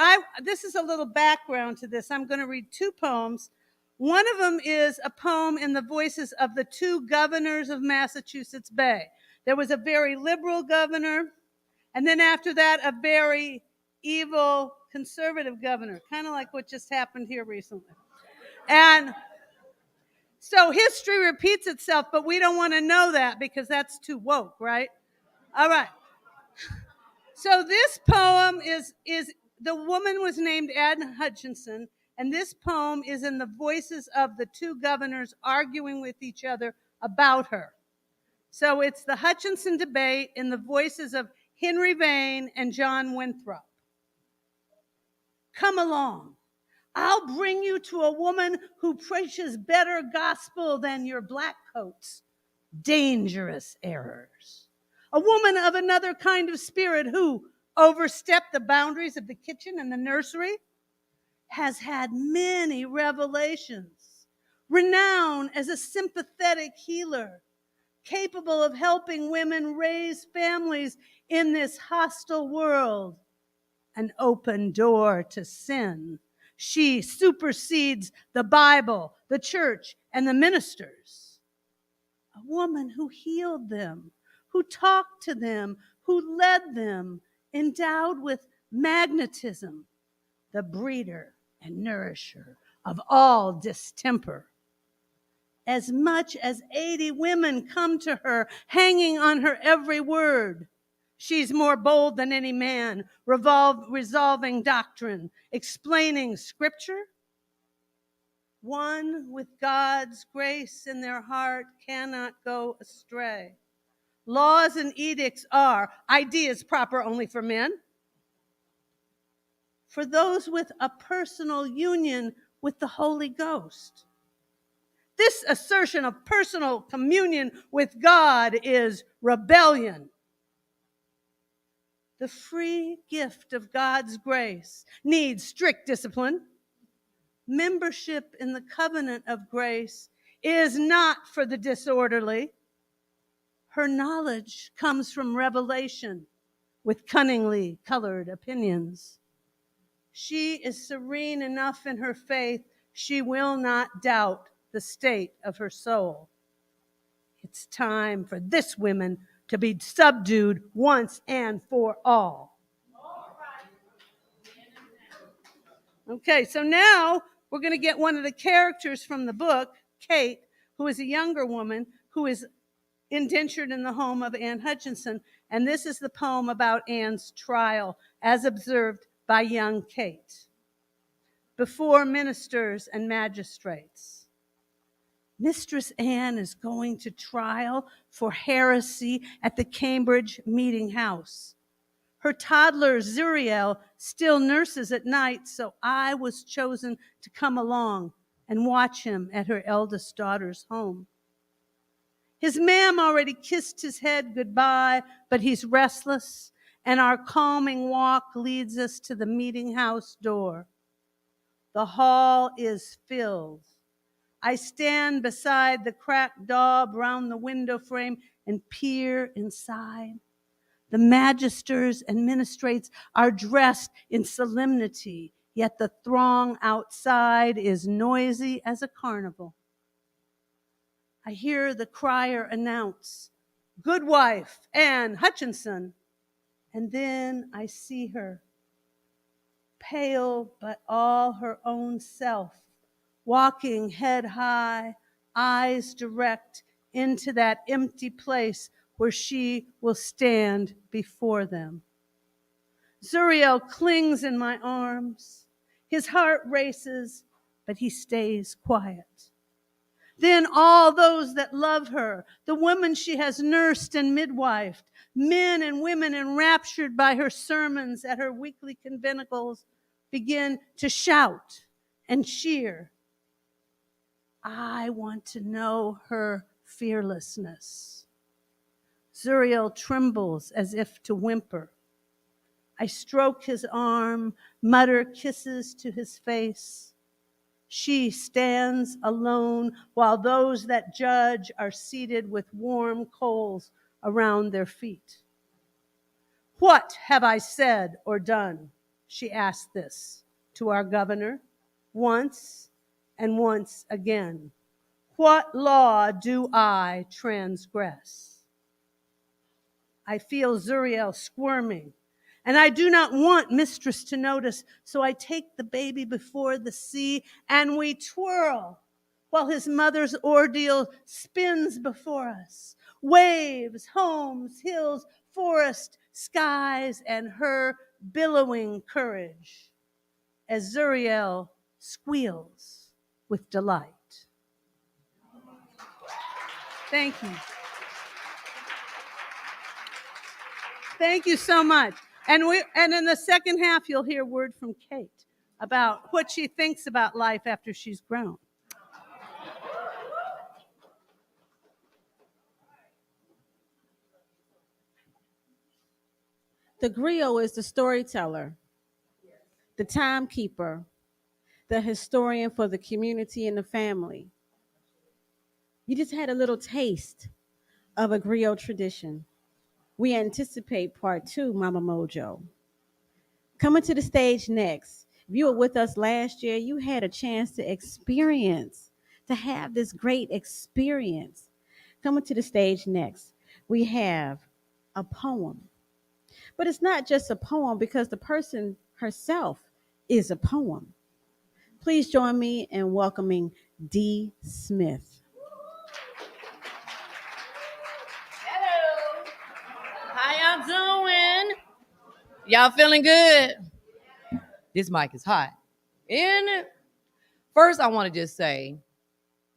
this is a little background to this. I'm going to read two poems. One of them is a poem in the voices of the two governors of Massachusetts Bay. There was a very liberal governor, and then after that, a very evil conservative governor, kind of like what just happened here recently. And so history repeats itself, but we don't want to know that because that's too woke, right? All right. So this poem is the woman was named Anne Hutchinson, and this poem is in the voices of the two governors arguing with each other about her. So it's the Hutchinson debate in the voices of Henry Vane and John Winthrop. Come along. I'll bring you to a woman who preaches better gospel than your black coats. Dangerous errors. A woman of another kind of spirit who overstepped the boundaries of the kitchen and the nursery, has had many revelations, renowned as a sympathetic healer, capable of helping women raise families in this hostile world. An open door to sin. She supersedes the Bible, the church, and the ministers. A woman who healed them, who talked to them, who led them, endowed with magnetism, the breeder and nourisher of all distemper. As much as 80 women come to her, hanging on her every word. She's more bold than any man, resolving doctrine, explaining scripture, one with God's grace in their heart cannot go astray. Laws and edicts are ideas proper only for men, for those with a personal union with the Holy Ghost. This assertion of personal communion with God is rebellion. The free gift of God's grace needs strict discipline. Membership in the covenant of grace is not for the disorderly. Her knowledge comes from revelation with cunningly colored opinions. She is serene enough in her faith, she will not doubt the state of her soul. It's time for this woman to be subdued once and for all. Okay, so now we're going to get one of the characters from the book, Kate, who is a younger woman who is indentured in the home of Anne Hutchinson. And this is the poem about Anne's trial as observed by young Kate. Before ministers and magistrates, Mistress Anne is going to trial for heresy at the Cambridge Meeting House. Her toddler, Zuriel, still nurses at night, so I was chosen to come along and watch him at her eldest daughter's home. His ma'am already kissed his head goodbye, but he's restless, and our calming walk leads us to the meeting house door. The hall is filled. I stand beside the cracked daub round the window frame and peer inside. The magisters and ministrates are dressed in solemnity, yet the throng outside is noisy as a carnival. I hear the crier announce, "Goodwife Anne Hutchinson," and then I see her, pale but all her own self, walking head high, eyes direct into that empty place where she will stand before them. Zuriel clings in my arms. His heart races, but he stays quiet. Then all those that love her, the women she has nursed and midwifed, men and women enraptured by her sermons at her weekly conventicles, begin to shout and cheer. I want to know her fearlessness. Zuriel trembles as if to whimper. I stroke his arm, mutter kisses to his face. She stands alone while those that judge are seated with warm coals around their feet. What have I said or done? She asked this to our governor once and once again. What law do I transgress? I feel Zuriel squirming, and I do not want mistress to notice, so I take the baby before the sea, and we twirl while his mother's ordeal spins before us. Waves, homes, hills, forest, skies, and her billowing courage as Zuriel squeals with delight. Thank you. Thank you so much. And in the second half, you'll hear word from Kate about what she thinks about life after she's grown. The griot is the storyteller, the timekeeper, the historian for the community and the family. You just had a little taste of a griot tradition. We anticipate part 2, Mama Mojo. Coming to the stage next, if you were with us last year, you had a chance to have this great experience. Coming to the stage next, we have a poem. But it's not just a poem because the person herself is a poem. Please join me in welcoming Dee Smith. Hello. How y'all doing? Y'all feeling good? This mic is hot. In First, I want to just say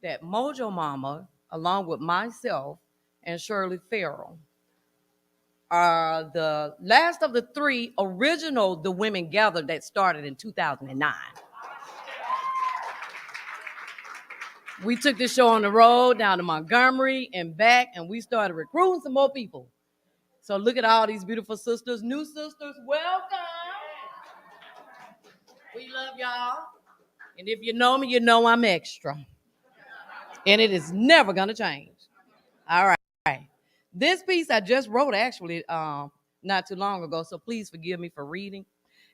that Mojo Mama, along with myself and Shirley Farrell, are the last of the three original The Women Gathered that started in 2009. We took this show on the road down to Montgomery and back, and we started recruiting some more people. So look at all these beautiful sisters, new sisters, welcome. We love y'all. And if you know me, you know I'm extra. And it is never gonna change. All right. This piece I just wrote actually not too long ago, so please forgive me for reading.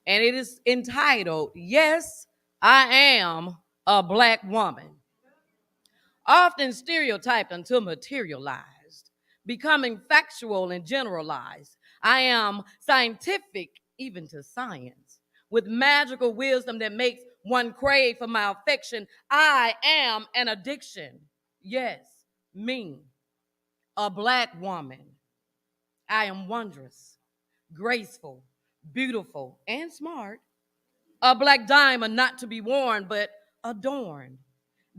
And it is entitled, Yes, I Am a Black Woman. Often stereotyped until materialized, becoming factual and generalized. I am scientific, even to science, with magical wisdom that makes one crave for my affection. I am an addiction. Yes, me, a black woman. I am wondrous, graceful, beautiful, and smart. A black diamond not to be worn, but adorned.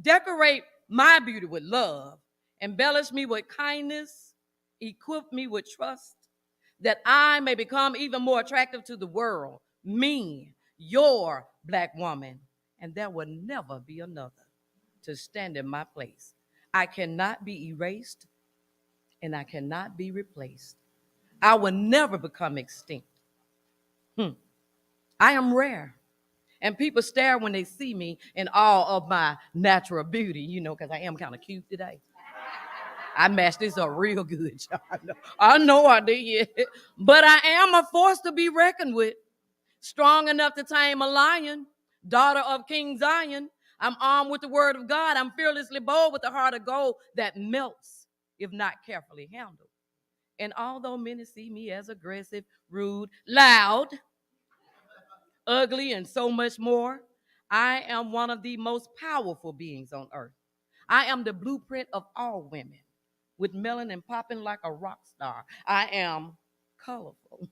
Decorate my beauty with love. Embellish me with kindness. Equip me with trust, that I may become even more attractive to the world. Me, your black woman. And there will never be another to stand in my place. I cannot be erased, and I cannot be replaced. I will never become extinct. I am rare. And people stare when they see me in awe of my natural beauty, because I am kind of cute today. I matched this up real good, y'all. I know I did. But I am a force to be reckoned with. Strong enough to tame a lion, daughter of King Zion. I'm armed with the word of God. I'm fearlessly bold with a heart of gold that melts if not carefully handled. And although many see me as aggressive, rude, loud, ugly, and so much more, I am one of the most powerful beings on earth. I am the blueprint of all women, with melanin popping like a rock star. I am colorful,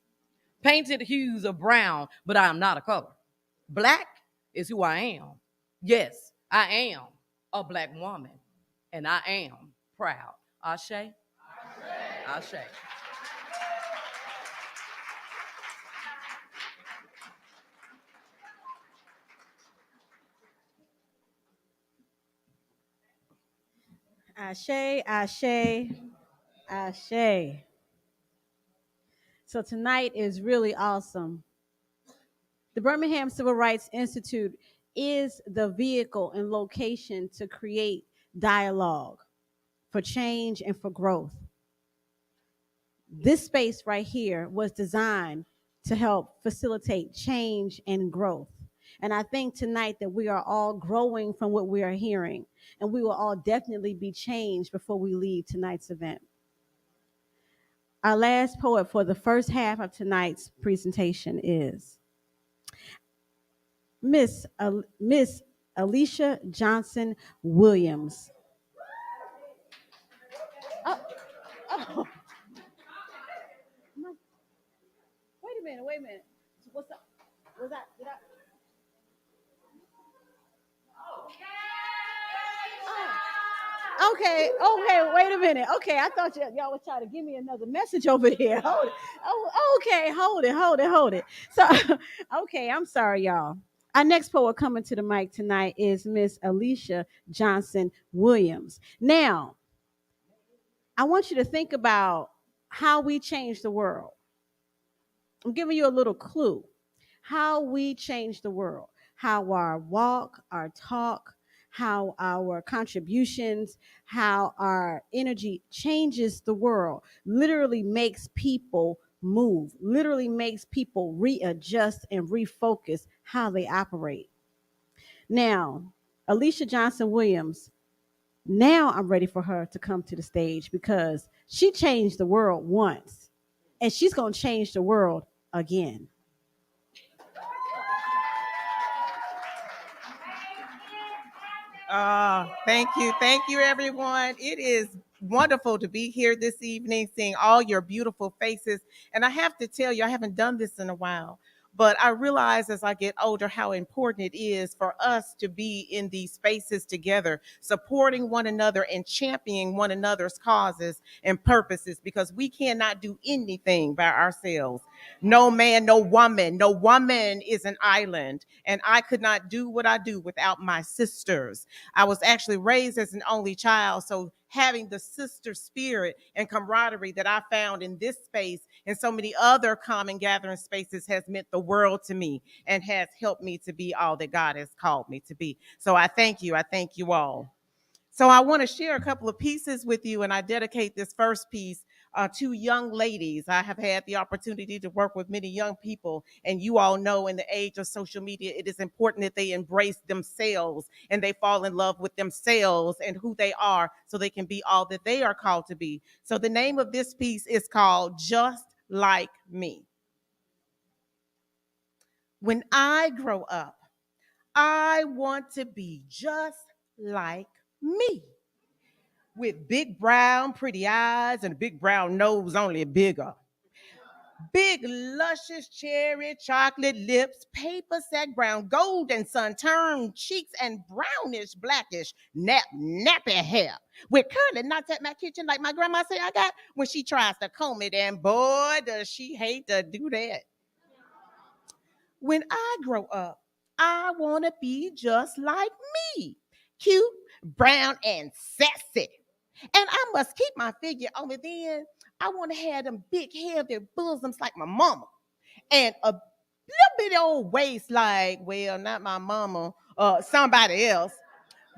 painted hues of brown, but I am not a color. Black is who I am. Yes, I am a black woman, and I am proud. Ashe? Ashe. Ashe, Ashe, Ashe. So tonight is really awesome. The Birmingham Civil Rights Institute is the vehicle and location to create dialogue for change and for growth. This space right here was designed to help facilitate change and growth. And I think tonight that we are all growing from what we are hearing, and we will all definitely be changed before we leave tonight's event. Our last poet for the first half of tonight's presentation is Miss Alicia Johnson Williams. Oh, oh. Wait a minute. What's up? Was that? Did I? Okay, wait a minute. Okay, I thought y'all was trying to give me another message over here. Hold it. Oh, okay, hold it. So, okay, I'm sorry, y'all. Our next poet coming to the mic tonight is Miss Alicia Johnson Williams. Now, I want you to think about how we change the world. I'm giving you a little clue. How we change the world. How our walk, our talk, how our contributions, how our energy changes the world, literally makes people move, literally makes people readjust and refocus how they operate. Now, Alicia Johnson Williams, now I'm ready for her to come to the stage because she changed the world once and she's going to change the world again. Thank you, everyone. It is wonderful to be here this evening, seeing all your beautiful faces. And I have to tell you, I haven't done this in a while, But I realize as I get older how important it is for us to be in these spaces together, supporting one another and championing one another's causes and purposes, because we cannot do anything by ourselves. No man, no woman. No woman is an island. And I could not do what I do without my sisters. I was actually raised as an only child, so having the sister spirit and camaraderie that I found in this space and so many other common gathering spaces has meant the world to me and has helped me to be all that God has called me to be. So I thank you. I thank you all. So I want to share a couple of pieces with you, and I dedicate this first piece to young ladies. I have had the opportunity to work with many young people, and you all know in the age of social media, it is important that they embrace themselves and they fall in love with themselves and who they are so they can be all that they are called to be. So the name of this piece is called Just Like Me. When I grow up, I want to be just like me, with big brown pretty eyes and a big brown nose, only bigger. Big luscious cherry chocolate lips, paper sack brown, golden sun turned cheeks, and brownish blackish nappy hair with curly knots at my kitchen like my grandma say I got when she tries to comb it, and boy does she hate to do that. When I grow up, I want to be just like me, cute, brown, and sassy. And I must keep my figure on me then. I want to have them big heavy bosoms like my mama. And a little bitty old waist like, well, not my mama, somebody else.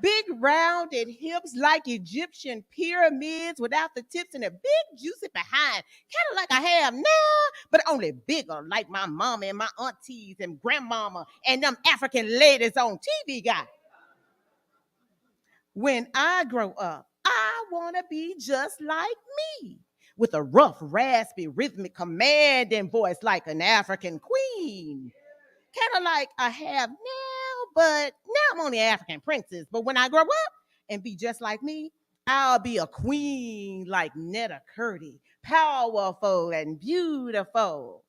Big rounded hips like Egyptian pyramids without the tips, and a big juicy behind, kind of like I have now, but only bigger like my mama and my aunties and grandmama and them African ladies on TV got. When I grow up, I want to be just like me, with a rough, raspy, rhythmic, commanding voice like an African queen. Kind of like I have now, but now I'm only an African princess. But when I grow up and be just like me, I'll be a queen like Netta Curdy, powerful and beautiful.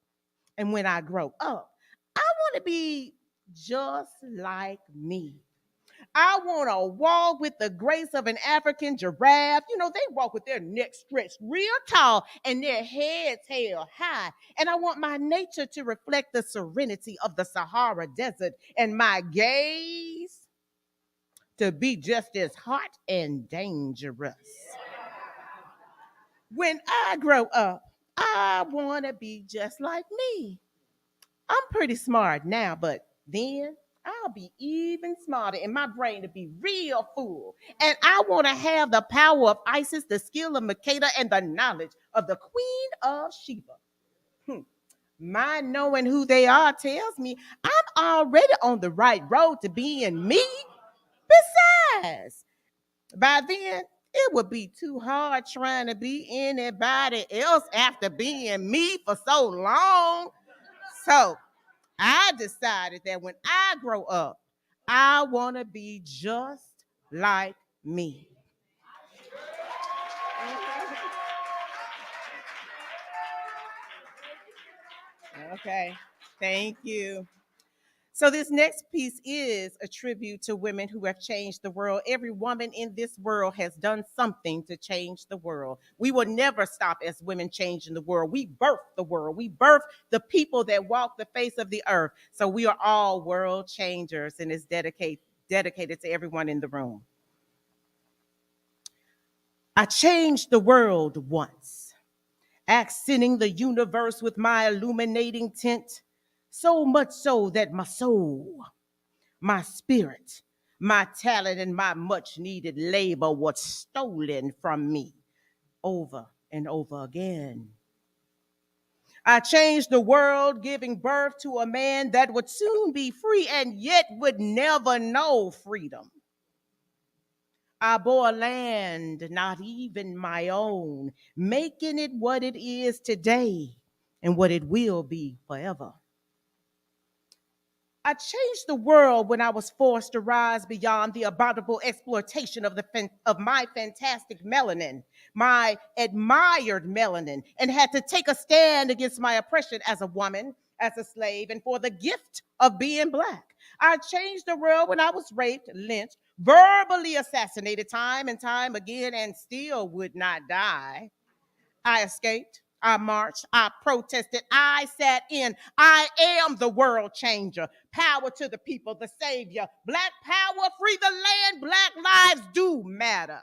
And when I grow up, I want to be just like me. I want to walk with the grace of an African giraffe. You know, they walk with their necks stretched real tall and their heads held high. And I want my nature to reflect the serenity of the Sahara Desert and my gaze to be just as hot and dangerous. When I grow up, I want to be just like me. I'm pretty smart now, but then I'll be even smarter and my brain to be real full. And I want to have the power of Isis, the skill of Makeda, and the knowledge of the Queen of Sheba. My knowing who they are tells me I'm already on the right road to being me. Besides, by then, it would be too hard trying to be anybody else after being me for so long. So I decided that when I grow up, I want to be just like me. Okay, thank you. So this next piece is a tribute to women who have changed the world. Every woman in this world has done something to change the world. We will never stop as women changing the world. We birthed the world. We birthed the people that walk the face of the earth. So we are all world changers, and it's dedicated to everyone in the room. I changed the world once, accenting the universe with my illuminating tint, so much so that my soul, my spirit, my talent, and my much needed labor was stolen from me over and over again. I changed the world, giving birth to a man that would soon be free and yet would never know freedom. I bore land not even my own, making it what it is today and what it will be forever. I changed the world when I was forced to rise beyond the abominable exploitation of my fantastic melanin, my admired melanin, and had to take a stand against my oppression as a woman, as a slave and for the gift of being black. I changed the world when I was raped, lynched, verbally assassinated time and time again, and still would not die. I escaped. I marched. I protested. I sat in. I am the world changer. Power to the people, the savior. Black power, free the land. Black lives do matter.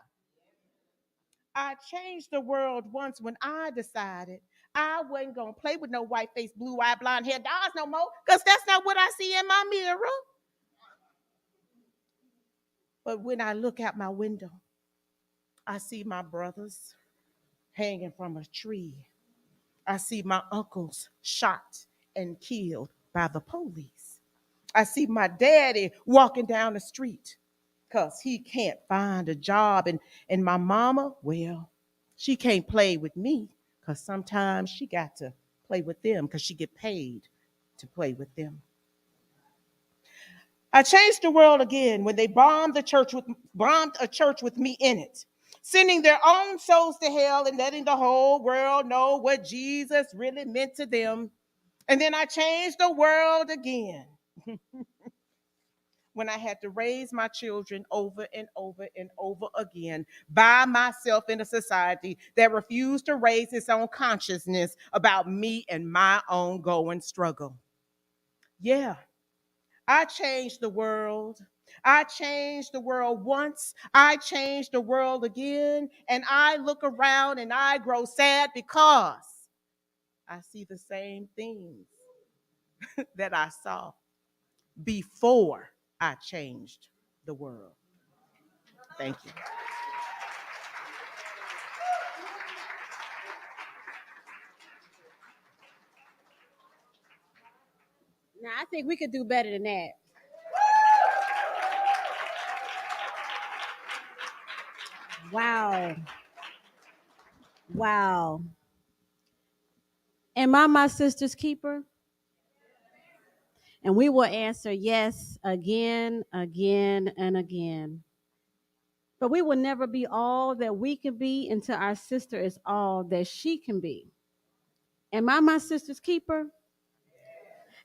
I changed the world once when I decided I wasn't going to play with no white face, blue eye, blonde hair dolls no more, because that's not what I see in my mirror. But when I look out my window, I see my brothers hanging from a tree. I see my uncles shot and killed by the police. I see my daddy walking down the street because he can't find a job. And my mama, well, she can't play with me because sometimes she got to play with them because she get paid to play with them. I changed the world again when they bombed a church with me in it, sending their own souls to hell and letting the whole world know what Jesus really meant to them. And then I changed the world again when I had to raise my children over and over and over again by myself in a society that refused to raise its own consciousness about me and my own going struggle. Yeah, I changed the world. I changed the world once. I changed the world again. And I look around and I grow sad because I see the same things that I saw before I changed the world. Thank you. Now, I think we could do better than that. Wow. Wow. Am I my sister's keeper? And we will answer yes again, again, and again. But we will never be all that we can be until our sister is all that she can be. Am I my sister's keeper?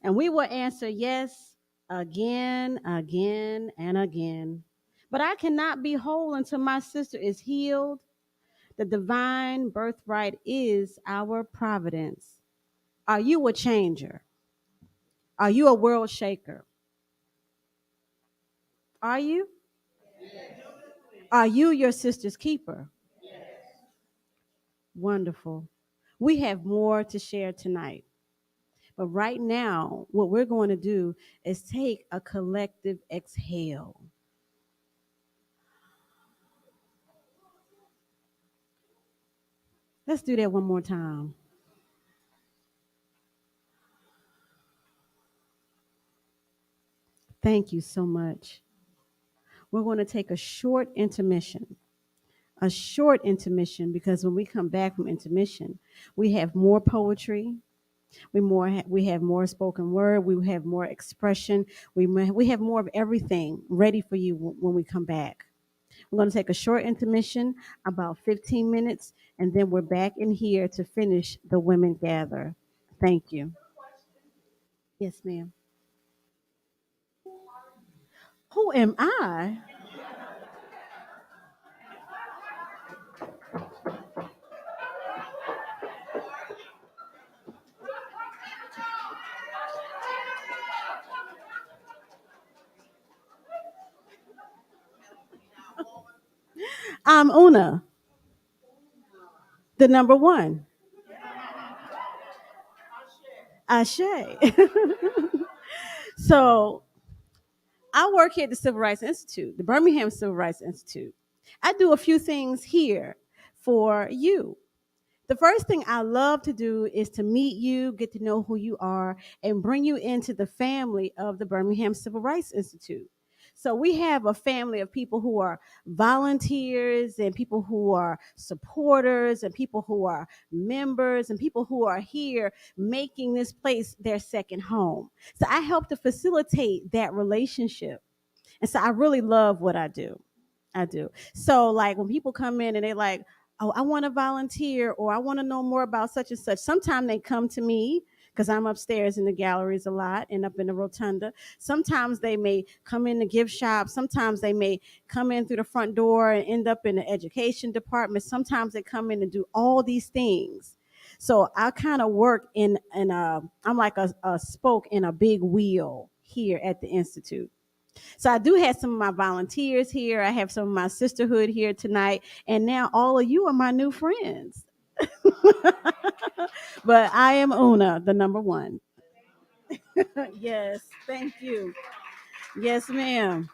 And we will answer yes again, again, and again. But I cannot be whole until my sister is healed. The divine birthright is our providence. Are you a changer? Are you a world shaker? Are you? Are you your sister's keeper? Wonderful. We have more to share tonight. But right now, what we're going to do is take a collective exhale. Let's do that one more time. Thank you so much. We're going to take a short intermission. A short intermission because when we come back from intermission, we have more poetry, we have more spoken word, we have more expression, we have more of everything ready for you when we come back. We're going to take a short intermission, about 15 minutes, and then we're back in here to finish the Women Gather. Thank you. Yes, ma'am. Who am I? I'm Una, the number one. Ashe. So I work here at the Civil Rights Institute, the Birmingham Civil Rights Institute. I do a few things here for you. The first thing I love to do is to meet you, get to know who you are, and bring you into the family of the Birmingham Civil Rights Institute. So we have a family of people who are volunteers and people who are supporters and people who are members and people who are here making this place their second home. So I help to facilitate that relationship. And so I really love what I do. I do. So like when people come in and they like, oh, I want to volunteer or I want to know more about such and such. Sometimes they come to me because I'm upstairs in the galleries a lot and up in the rotunda. Sometimes they may come in the gift shop. Sometimes they may come in through the front door and end up in the education department. Sometimes they come in and do all these things. So I kind of work in a, I'm like a spoke in a big wheel here at the Institute. So I do have some of my volunteers here. I have some of my sisterhood here tonight. And now all of you are my new friends. But I am Una, the number one. Yes, thank you. Yes, ma'am.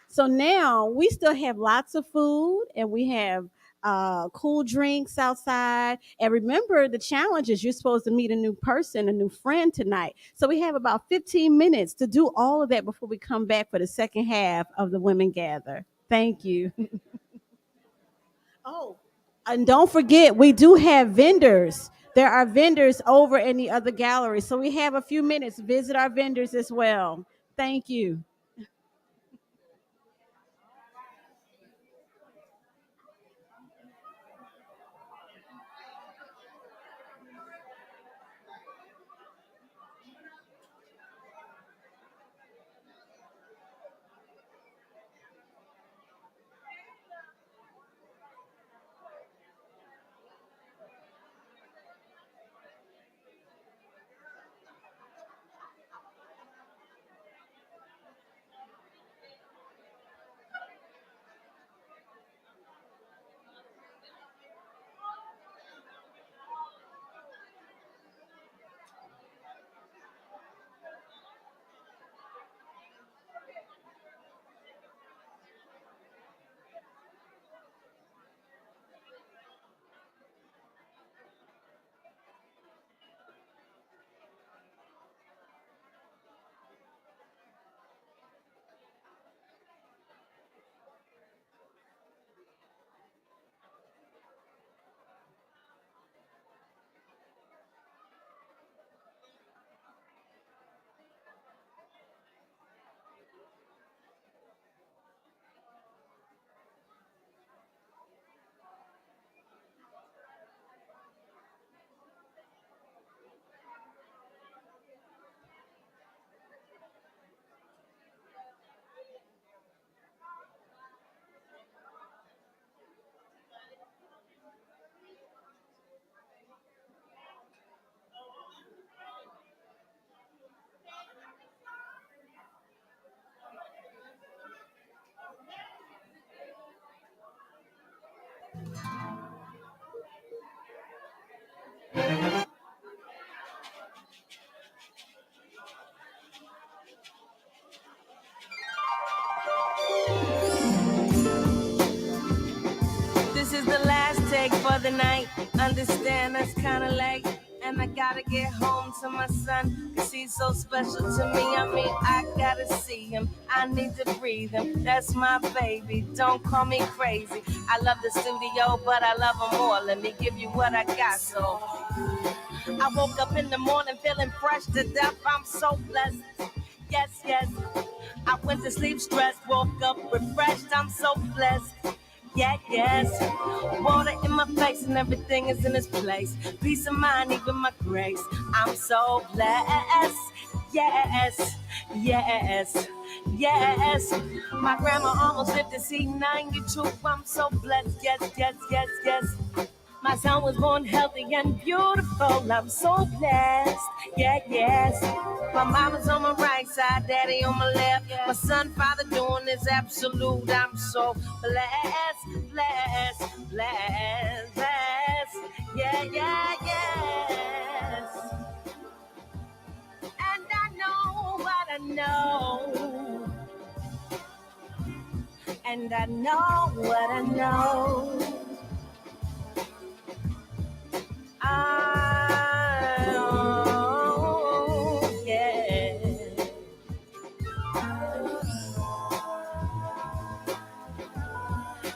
So now we still have lots of food and we have cool drinks outside. And remember, the challenge is you're supposed to meet a new person, a new friend tonight. So we have about 15 minutes to do all of that before we come back for the second half of the Women Gather. Thank you. Oh, and don't forget, we do have vendors. There are vendors over in the other gallery. So we have a few minutes. Visit our vendors as well. Thank you. This is the last take for the night. Understand that's kinda late. And I gotta get home to my son, cause he's so special to me. I mean, I gotta see him, I need to breathe him. That's my baby, don't call me crazy. I love the studio, but I love him more. Let me give you what I got, so I woke up in the morning feeling fresh to death. I'm so blessed. Yes, yes. I went to sleep stressed, woke up refreshed. I'm so blessed. Yeah, yes. Water in my face and everything is in its place. Peace of mind, even my grace. I'm so blessed. Yes, yes, yes. My grandma almost lived to see 92. I'm so blessed. Yes, yes, yes, yes. My son was born healthy and beautiful. I'm so blessed. Yeah, yes. My mama's on my right side, daddy on my left. My son, father doing is absolute. I'm so blessed, blessed, blessed, blessed. Yeah, yeah, yes. And I know what I know. And I know what I know. Oh, yeah.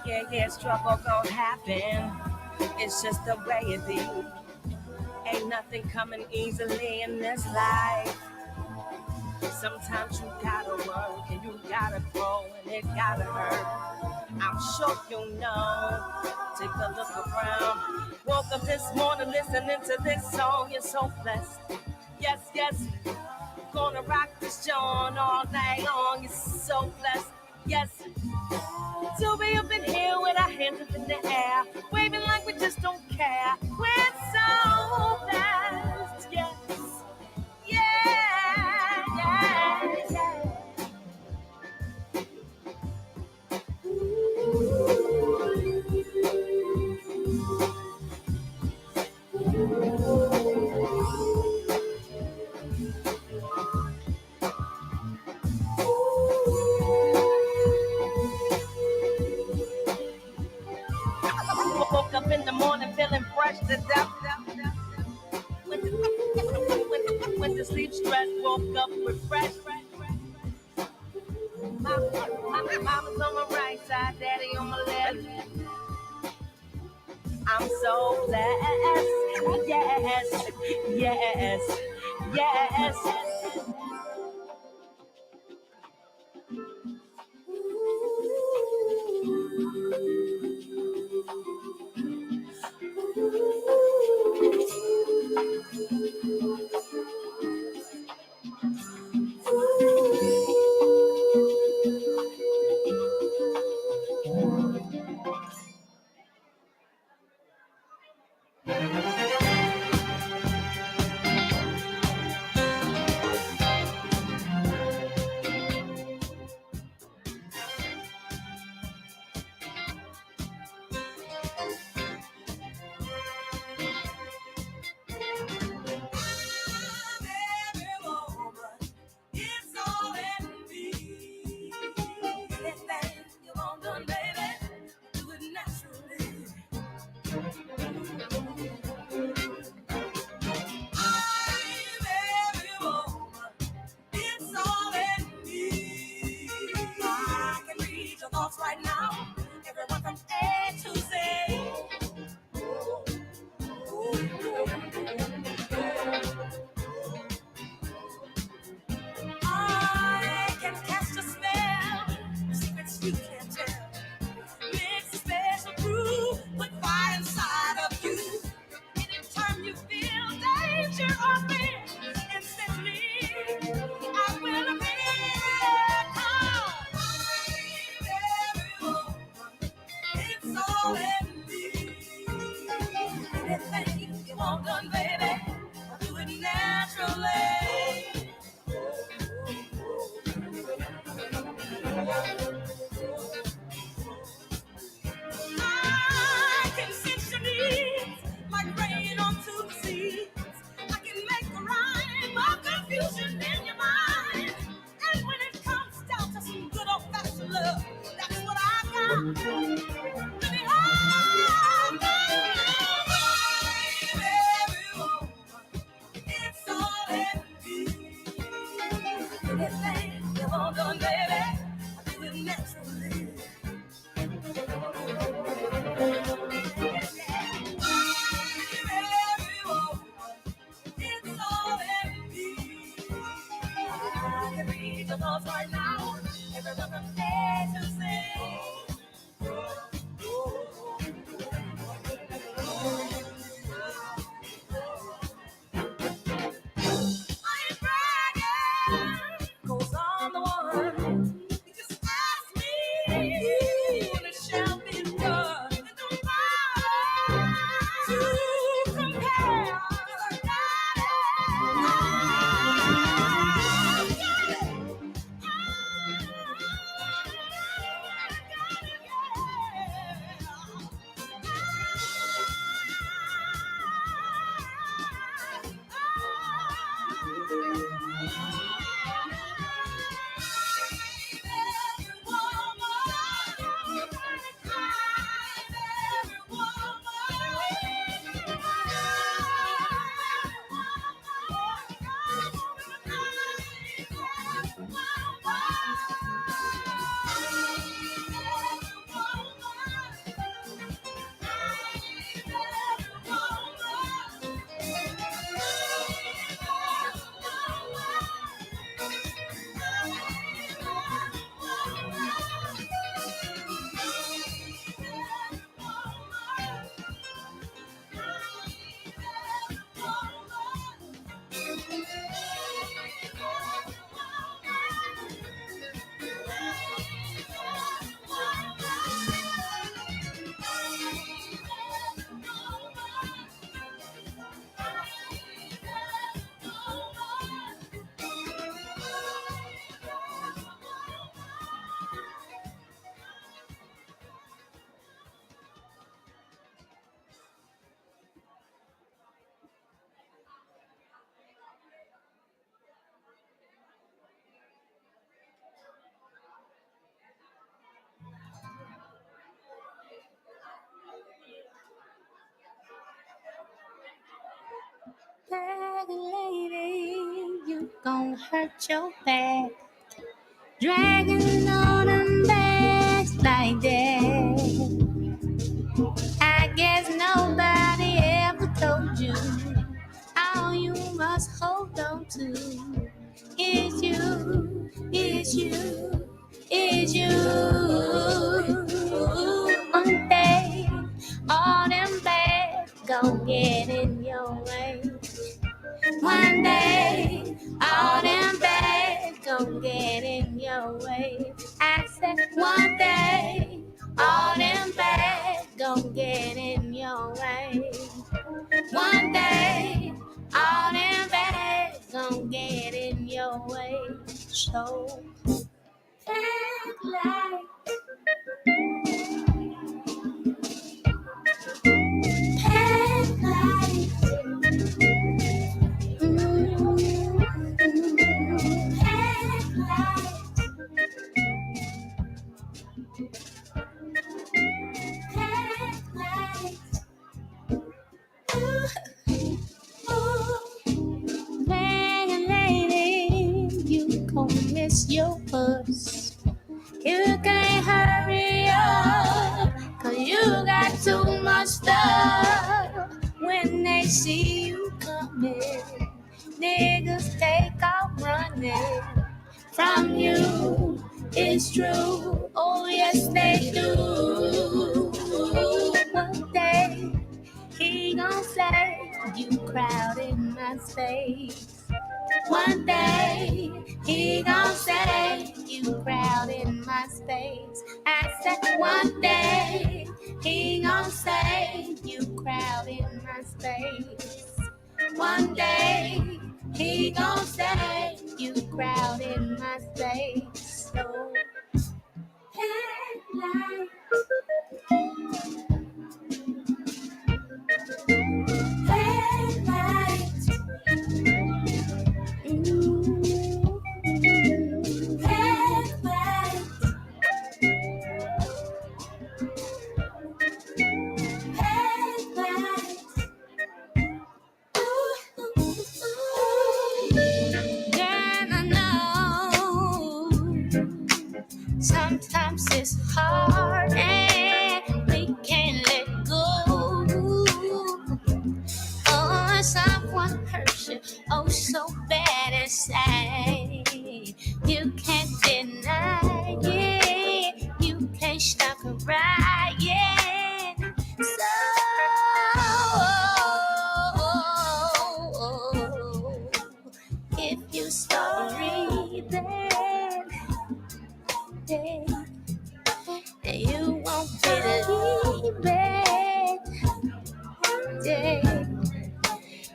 Yeah, yeah, struggle gon' happen. It's just the way it be. Ain't nothing coming easily in this life. Sometimes you gotta work and you gotta grow and it gotta hurt. I'm sure you know. Take a look around. Woke up this morning listening to this song. You're so blessed. Yes, yes. Gonna rock this joint all night long. It's so blessed. Yes. To be up in here with our hands up in the air, waving like we just don't care. We're so blessed. Yes. Yeah, yeah, yeah. Woke up in the morning feeling fresh to death. Went to sleep stressed, woke up refreshed. Mama's on my right side, daddy on my left. I'm so blessed. Yes, yes, yes. Right now, everyone from A to Z. I can cast a spell, secrets you can't tell. Mix a special brew, put fire inside of you. Anytime you feel danger or fear, instantly I will appear. Come, it's all in me. Anything you want done, baby, I'll do it naturally. I can sense your needs like rain onto the seas. I can make a rhyme of confusion in your mind. And when it comes down to some good old fashioned love, that's what I got. Let me hold it's all in me. Anything you want done, baby, I do it naturally. I can read your thoughts right now. Everyone from A to Z. I ain't bragging, 'cause I'm the one. You just ask me, and it shall be done. It don't matter to compare, 'cause I got it. gon' hurt your back. Dragging on them bags like that. I guess nobody ever told you all you must hold on to is you, is you, is you. One day, all them bags gon' get in your way. One day, all them bags gon' get in your way. I said one day, all them bags gon' get in your way. One day, all them bags gon' get in your way. So act like, act like, act like, act like. Man, lady, you gon' miss your bus. You can't hurry up, 'cause you got too much stuff. When they see you coming, niggas take off running from you. It's true, oh yes they do. One day he gon' say you crowding my space. One day he gon' say you crowding my space. I said one day he gon' say you crowding my space. One day he gon' say you crowding my space. So act like, act like, act like, act like. Then I know sometimes it's hard and we can't let go. Oh, someone hurts you, oh so bad inside. You can't deny it, you can't stop crying. So if you start breathing, then you won't believe it. Yeah.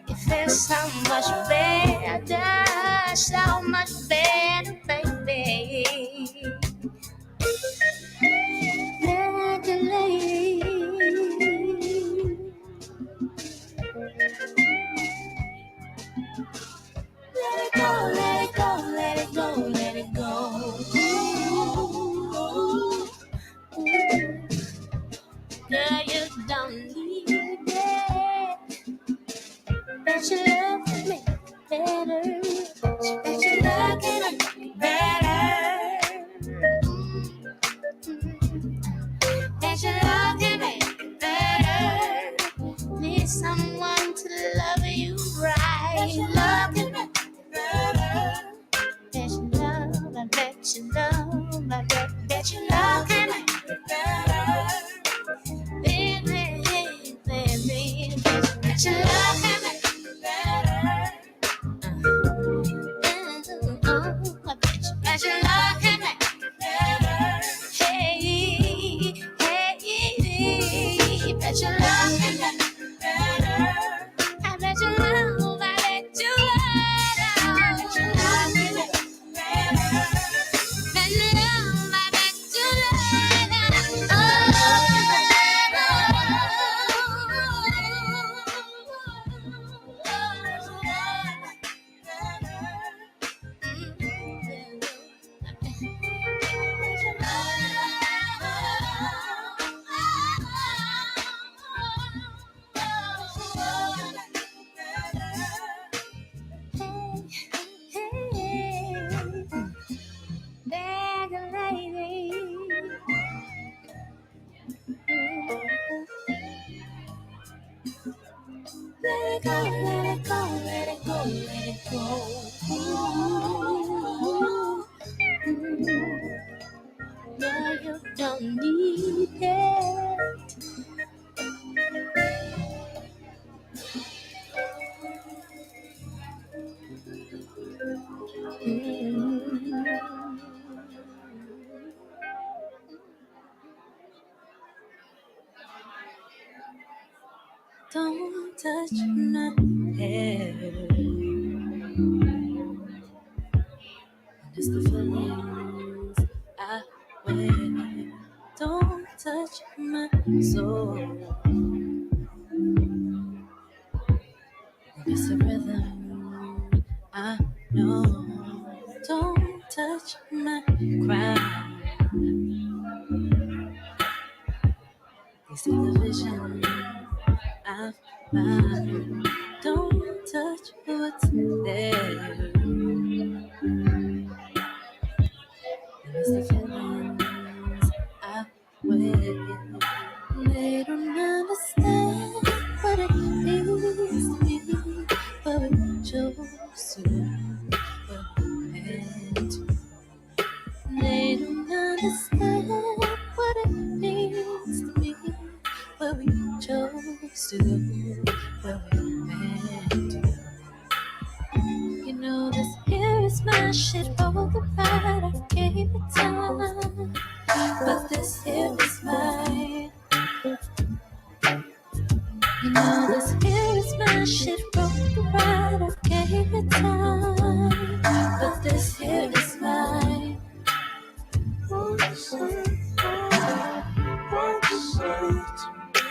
It feels so much better, so much better, baby. Like a lady. Let it go, let it go, let it go, let it go. Girl, you don't need it. Bet you love me better. Bet you love it go, let it go, let it go, let it go. Ooh, yeah, you don't need it. Don't touch my hair. Just the feelings I wear. Don't touch my soul. It's a rhythm I know. Don't touch my crown. These are the vision I find. Don't touch what's there. It's the feelings I wear. They don't understand what it means to me, but we chose to repent. They don't understand what it means to me, but we chose to repent. You know this here is my shit for the ride. I gave it time, but this here is mine. You know this here is my shit from the ride. I gave it time, but this here is mine. What you say? What you say to me?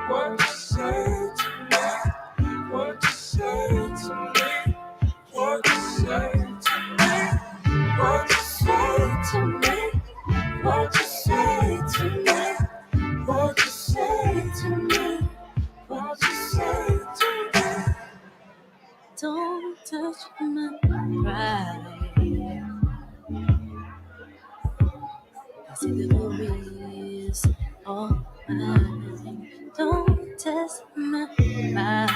What you say to me? What you say to me? What you say to me? What you say to me? What you say to me? What you say to me? What you say to me? Don't touch my pride. I see the glory is all mine. Don't test my mind.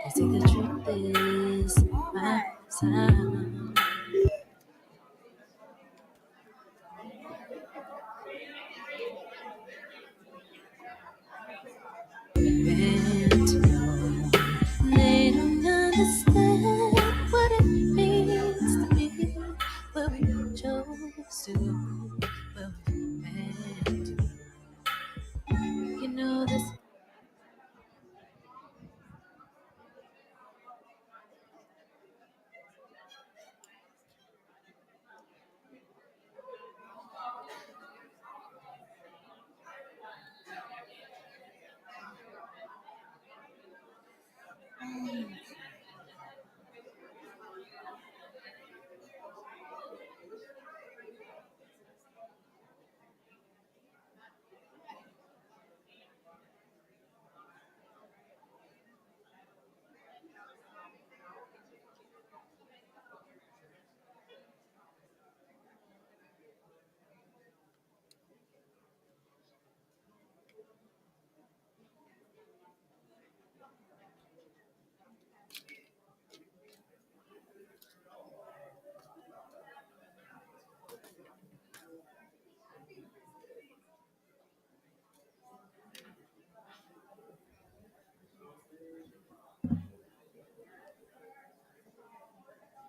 I see the truth is my sound. They don't understand what it means to me, but we chose to. But we meant to. You know this.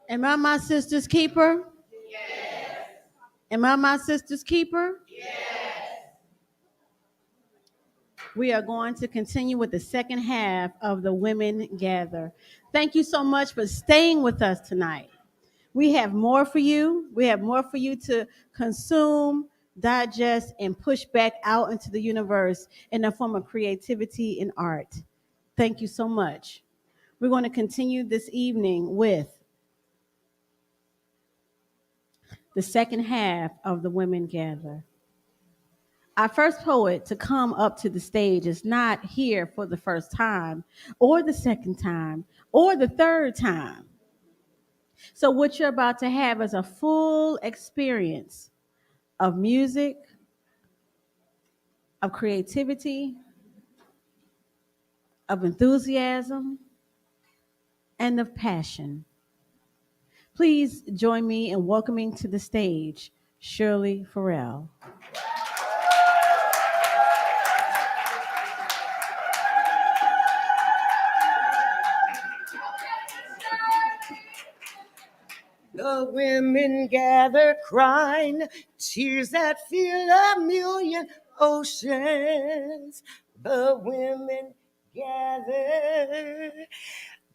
Am I my sister's keeper? Am I my sister's keeper? We are going to continue with the second half of the Women Gather. Thank you so much for staying with us tonight. We have more for you. We have more for you to consume, digest, and push back out into the universe in the form of creativity and art. Thank you so much. We're going to continue this evening with the second half of the Women Gather. Our first poet to come up to the stage is not here for the first time, or the second time, or the third time. So, what you're about to have is a full experience of music, of creativity, of enthusiasm, and of passion. Please join me in welcoming to the stage Shirley Farrell. The women gather crying, tears that fill a million oceans. The women gather.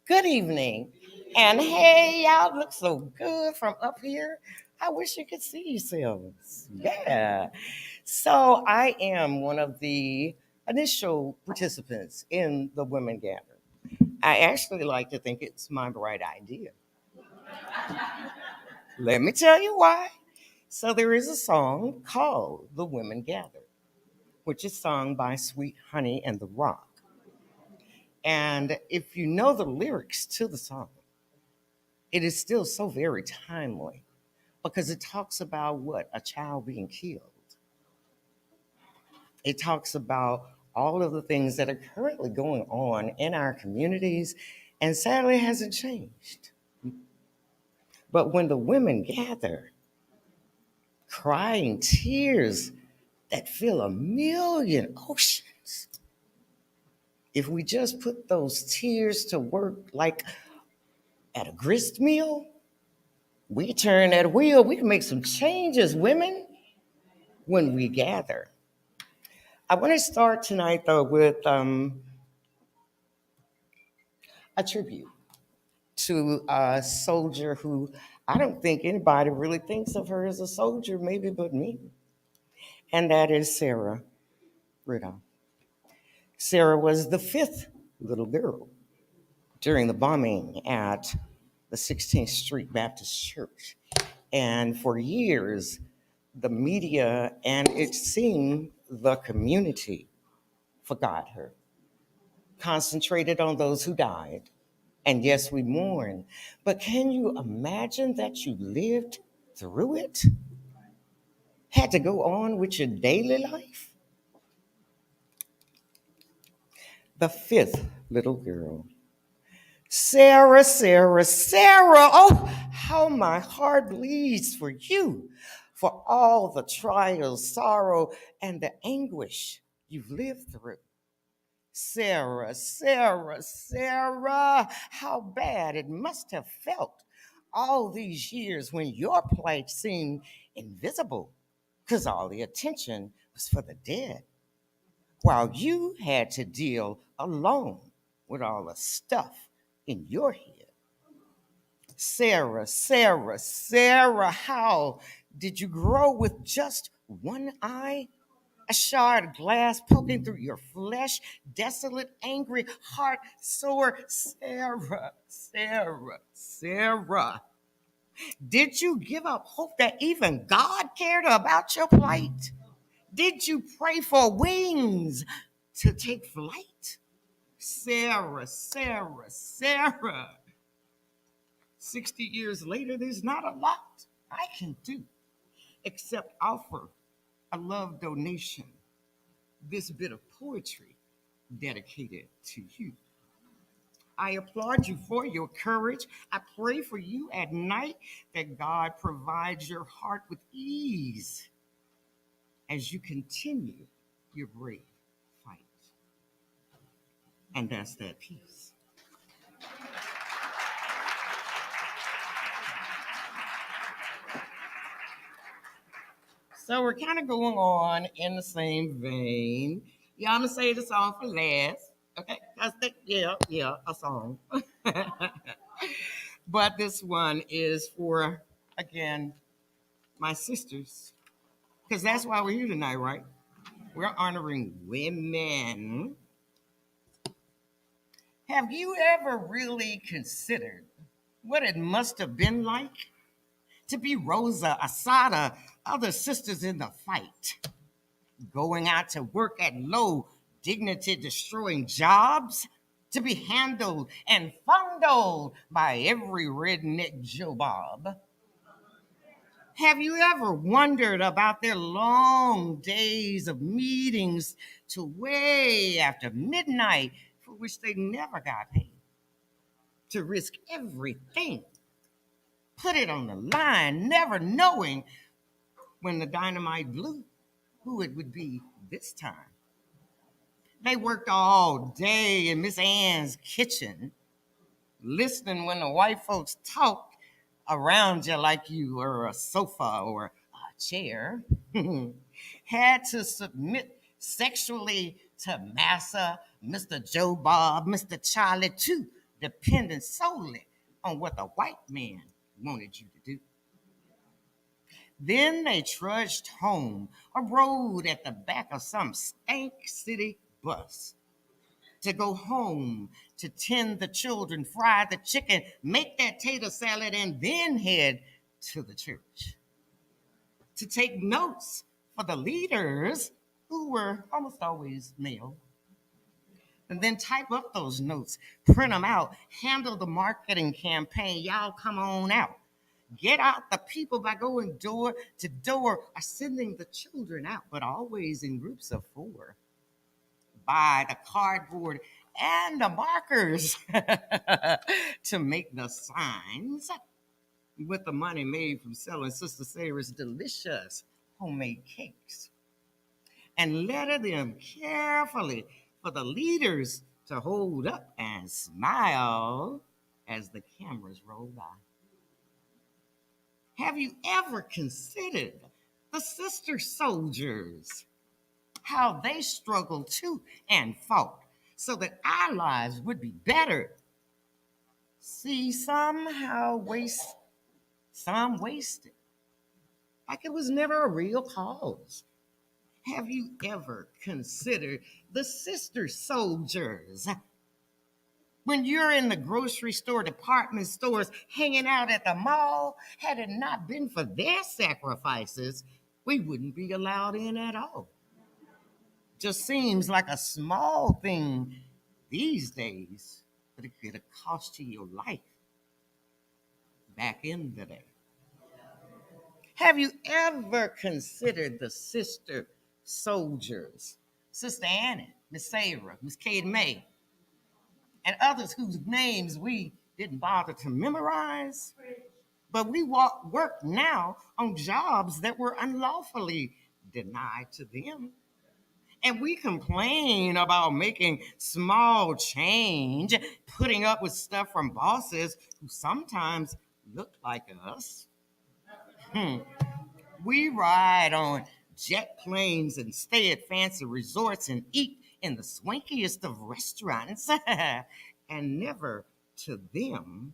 Good evening. And hey, y'all look so good from up here. I wish you could see yourselves. Yeah. So I am one of the initial participants in the Women Gather. I actually like to think it's my bright idea. Let me tell you why. So there is a song called The Women Gather, which is sung by Sweet Honey and the Rock. And if you know the lyrics to the song, it is still so very timely because it talks about what? A child being killed. It talks about all of the things that are currently going on in our communities, and sadly hasn't changed. But when the women gather, crying tears that fill a million oceans, if we just put those tears to work like at a grist mill, we turn that wheel, we can make some changes, women, when we gather. I want to start tonight, though, with a tribute to a soldier who I don't think anybody really thinks of her as a soldier, maybe but me, and that is Sarah Riddoff. Sarah was the fifth little girl during the bombing at the 16th Street Baptist Church. And for years, the media and it seemed the community forgot her, concentrated on those who died. And yes, we mourn. But can you imagine that you lived through it? Had to go on with your daily life? The fifth little girl. Sarah, Sarah, Sarah. Oh, how my heart bleeds for you, for all the trials, sorrow, and the anguish you've lived through. Sarah, Sarah, Sarah, how bad it must have felt all these years when your plight seemed invisible because all the attention was for the dead, while you had to deal alone with all the stuff in your head. Sarah, Sarah, Sarah, how did you grow with just one eye? A shard of glass poking through your flesh, desolate, angry, heart sore. Sarah, Sarah, Sarah. Did you give up hope that even God cared about your plight? Did you pray for wings to take flight? Sarah, Sarah, Sarah. 60 years later, there's not a lot I can do except offer a love donation, this bit of poetry dedicated to you. I applaud you for your courage. I pray for you at night that God provides your heart with ease as you continue your brave fight. And that's that piece. So we're kind of going on in the same vein. Yeah, I'm gonna say the song for last. Okay, that's the a song. But this one is for again my sisters, because that's why we're here tonight, right? We're honoring women. Have you ever really considered what it must have been like to be Rosa, Asada, other sisters in the fight, going out to work at low dignity destroying jobs, to be handled and fondled by every redneck Joe Bob? Have you ever wondered about their long days of meetings to way after midnight for people wish they never got paid. To risk everything, put it on the line, never knowing when the dynamite blew who it would be this time. They worked all day in Miss Ann's kitchen, listening when the white folks talked around you like you were a sofa or a chair. Had to submit sexually to Massa, Mr. Joe Bob, Mr. Charlie, too, depending solely on what the white man wanted you to do. Then they trudged home or rode at the back of some stank city bus to go home to tend the children, fry the chicken, make that tater salad, and then head to the church to take notes for the leaders who were almost always male. And then type up those notes, print them out, handle the marketing campaign. Y'all come on out. Get out the people by going door to door or sending the children out, but always in groups of 4. Buy the cardboard and the markers to make the signs with the money made from selling Sister Sarah's delicious homemade cakes. And letter them carefully for the leaders to hold up and smile as the cameras roll by. Have you ever considered the sister soldiers? How they struggled too and fought so that our lives would be better. See, somehow some wasted, like it was never a real cause. Have you ever considered the sister soldiers? When you're in the grocery store, department stores, hanging out at the mall, had it not been for their sacrifices, we wouldn't be allowed in at all. Just seems like a small thing these days, but it could have cost you your life back in the day. Have you ever considered the sister soldiers? Sister Annie, Miss Sarah, Miss Kate May, and others whose names we didn't bother to memorize, but we work now on jobs that were unlawfully denied to them. And we complain about making small change, putting up with stuff from bosses who sometimes look like us. We ride on jet planes and stay at fancy resorts and eat in the swankiest of restaurants and never to them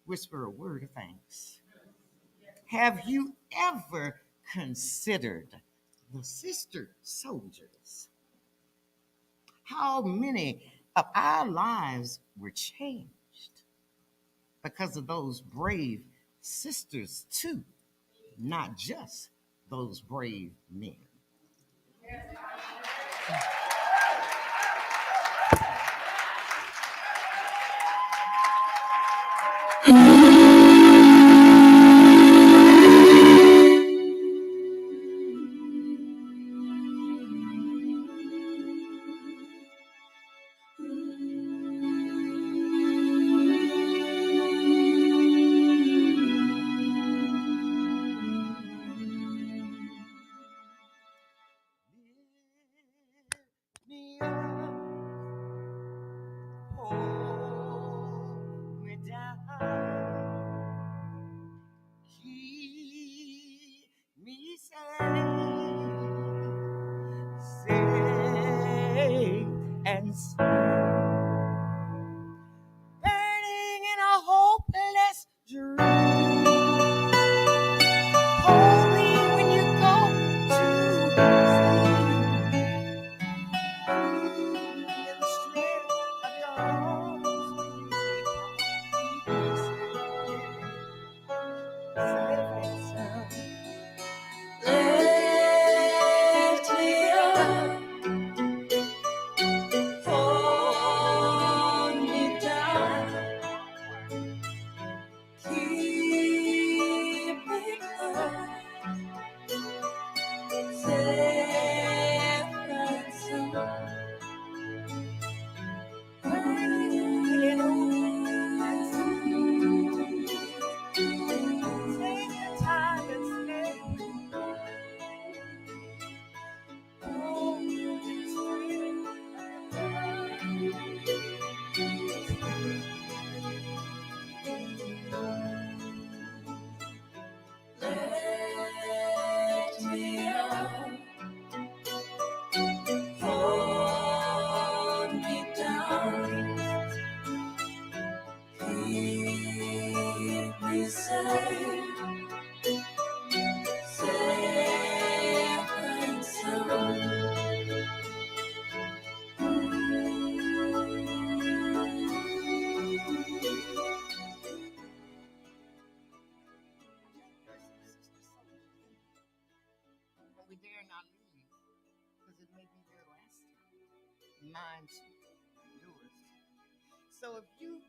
whisper a word of thanks. Have you ever considered the sister soldiers? How many of our lives were changed because of those brave sisters too, not just those brave men. And burning in a hopeless dream. Hold me when you go to sleep. In the strength of your arms when you keep safe and sound. Lift me up. Hold me down, keep me close, safe and sound. And we dare not leave because it may be their last time. Mine too, yours. So if you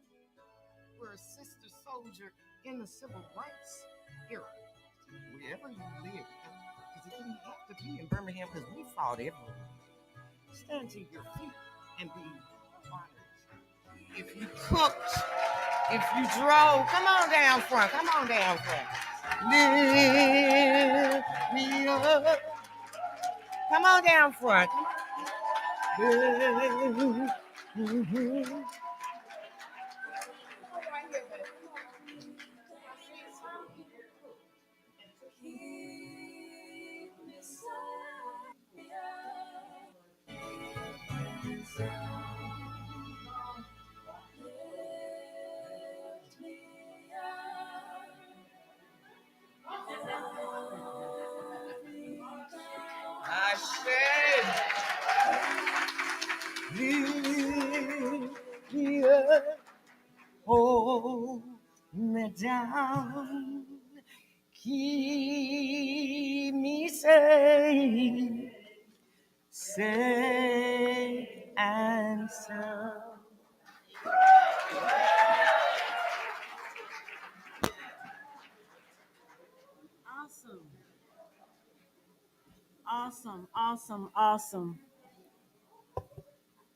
were a sister soldier in the civil rights era, wherever you lived, because it didn't have to be in Birmingham because we fought everywhere. Stand to your feet and be honored. If you cooked, if you drove, come on down front, come on down front. Lift me up. Come on down front. I said, lift me up, hold me down, keep me safe, safe and sound. Awesome. Awesome, awesome, awesome.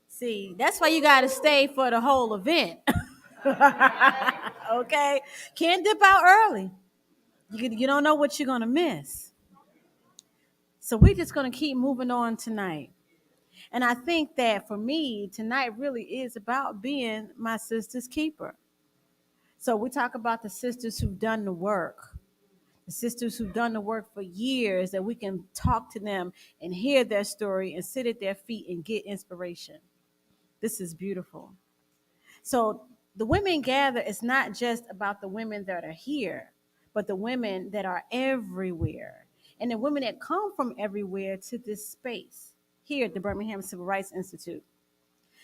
See, that's why you got to stay for the whole event. Okay? Can't dip out early. You don't know what you're going to miss. So we're just going to keep moving on tonight. And I think that for me, tonight really is about being my sister's keeper. So we talk about the sisters who've done the work, the sisters who've done the work for years, that we can talk to them and hear their story and sit at their feet and get inspiration. This is beautiful. So the women gather is not just about the women that are here, but the women that are everywhere and the women that come from everywhere to this space here at the Birmingham Civil Rights Institute.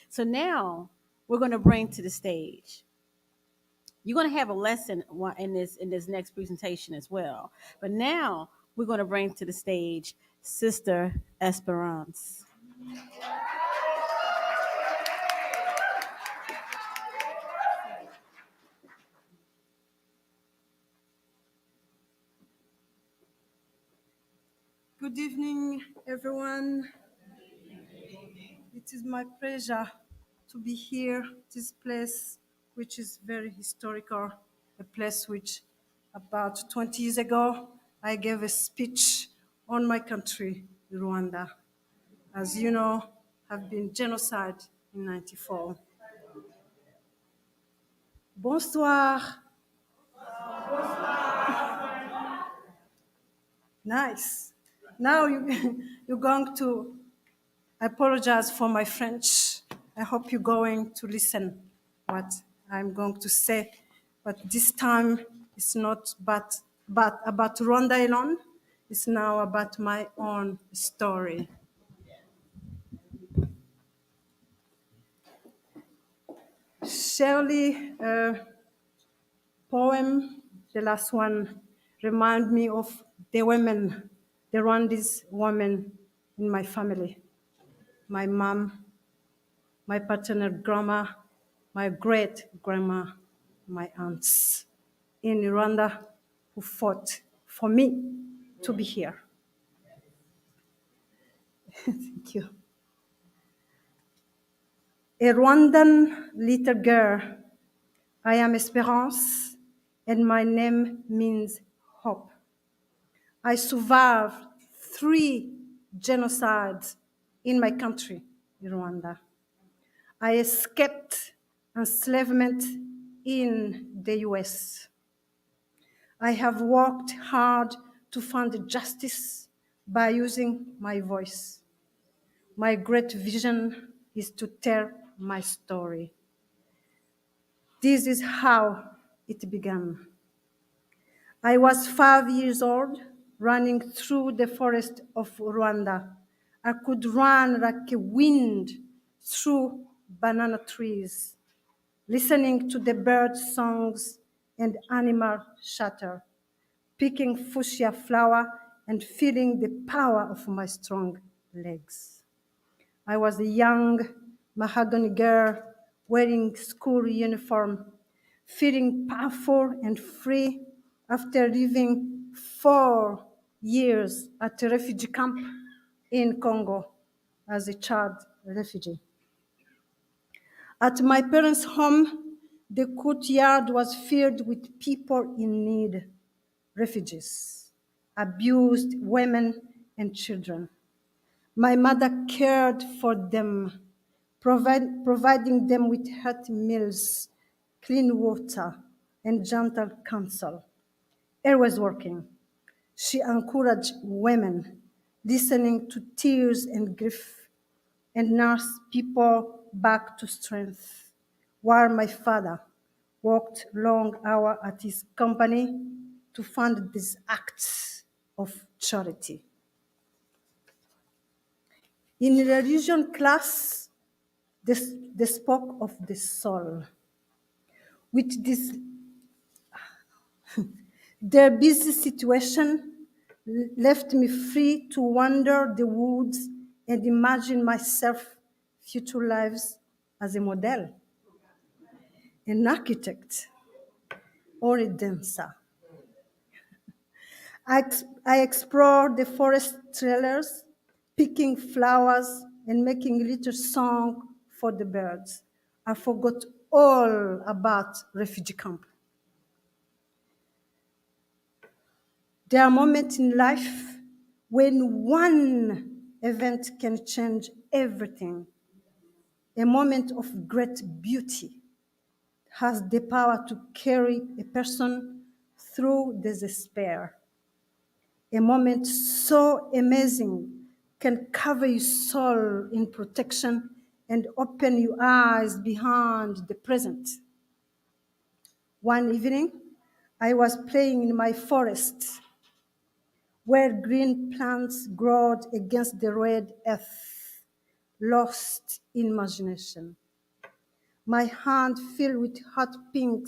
So now we're going to bring to the stage. You're going to have a lesson in this next presentation as well. But now we're going to bring to the stage Sister Esperance. Good evening, everyone. It is my pleasure to be here, this place, which is very historical, a place which about 20 years ago, I gave a speech on my country, Rwanda. As you know, have been genocide in 94. Bonsoir. Nice. Now you're going to I apologize for my French. I hope you're going to listen what I'm going to say. But this time it's not but about Rwanda alone. It's now about my own story. Shirley poem, the last one, remind me of the women, the Rwandese women in my family. My mom, my paternal grandma, my great grandma, my aunts in Rwanda who fought for me to be here. Thank you. A Rwandan little girl, I am Esperance, and my name means hope. I survived 3 genocides in my country, Rwanda. I escaped enslavement in the US. I have worked hard to find justice by using my voice. My great vision is to tell my story. This is how it began. I was 5 years old, running through the forest of Rwanda. I could run like a wind through banana trees, listening to the bird songs and animal chatter, picking fuchsia flower and feeling the power of my strong legs. I was a young mahogany girl wearing school uniform, feeling powerful and free after living 4 years at a refugee camp in Congo as a child refugee. At my parents' home, the courtyard was filled with people in need, refugees, abused women and children. My mother cared for them, providing them with healthy meals, clean water, and gentle counsel. Always working. She encouraged women, listening to tears and grief, and nursed people back to strength, while my father worked long hours at his company to fund these acts of charity. In religion class, they spoke of the soul. With this, their busy situation left me free to wander the woods and imagine myself future lives as a model, an architect, or a dancer. I explored the forest trailers, picking flowers and making a little song for the birds. I forgot all about refugee camp. There are moments in life when one event can change everything. A moment of great beauty has the power to carry a person through despair. A moment so amazing can cover your soul in protection and open your eyes beyond the present. One evening, I was playing in my forest where green plants growed against the red earth, lost in imagination. My hand filled with hot pink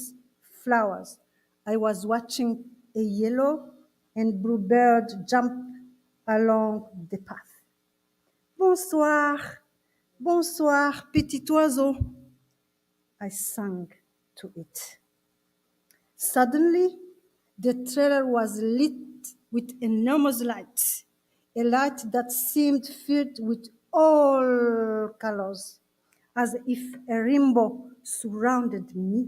flowers. I was watching a yellow and blue bird jump along the path. Bonsoir, bonsoir, petit oiseau, I sang to it. Suddenly, the trailer was lit with enormous light, a light that seemed filled with all colors, as if a rainbow surrounded me.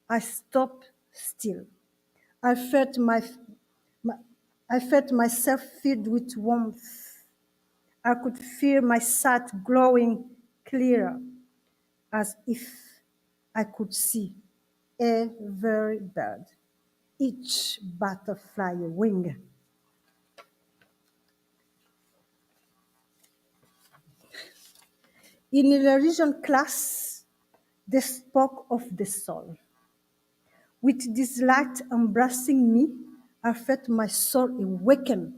I stopped still. I felt, I felt myself filled with warmth. I could feel my sight glowing clearer, as if I could see every bird, each butterfly wing. In a religion class, they spoke of the soul. With this light embracing me, I felt my soul awaken.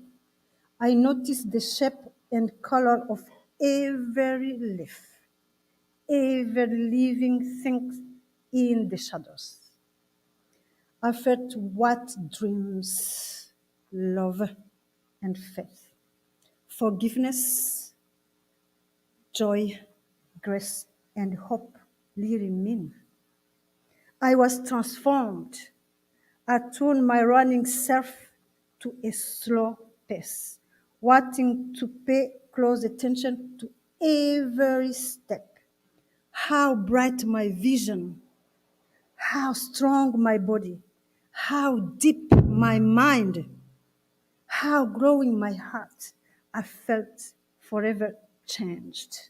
I noticed the shape and color of every leaf, every living thing in the shadows. I felt what dreams, love, and faith, forgiveness, joy, grace, and hope really mean. I was transformed. I turned my running self to a slow pace, wanting to pay close attention to every step. How bright my vision, how strong my body, how deep my mind, how growing my heart. I felt forever changed.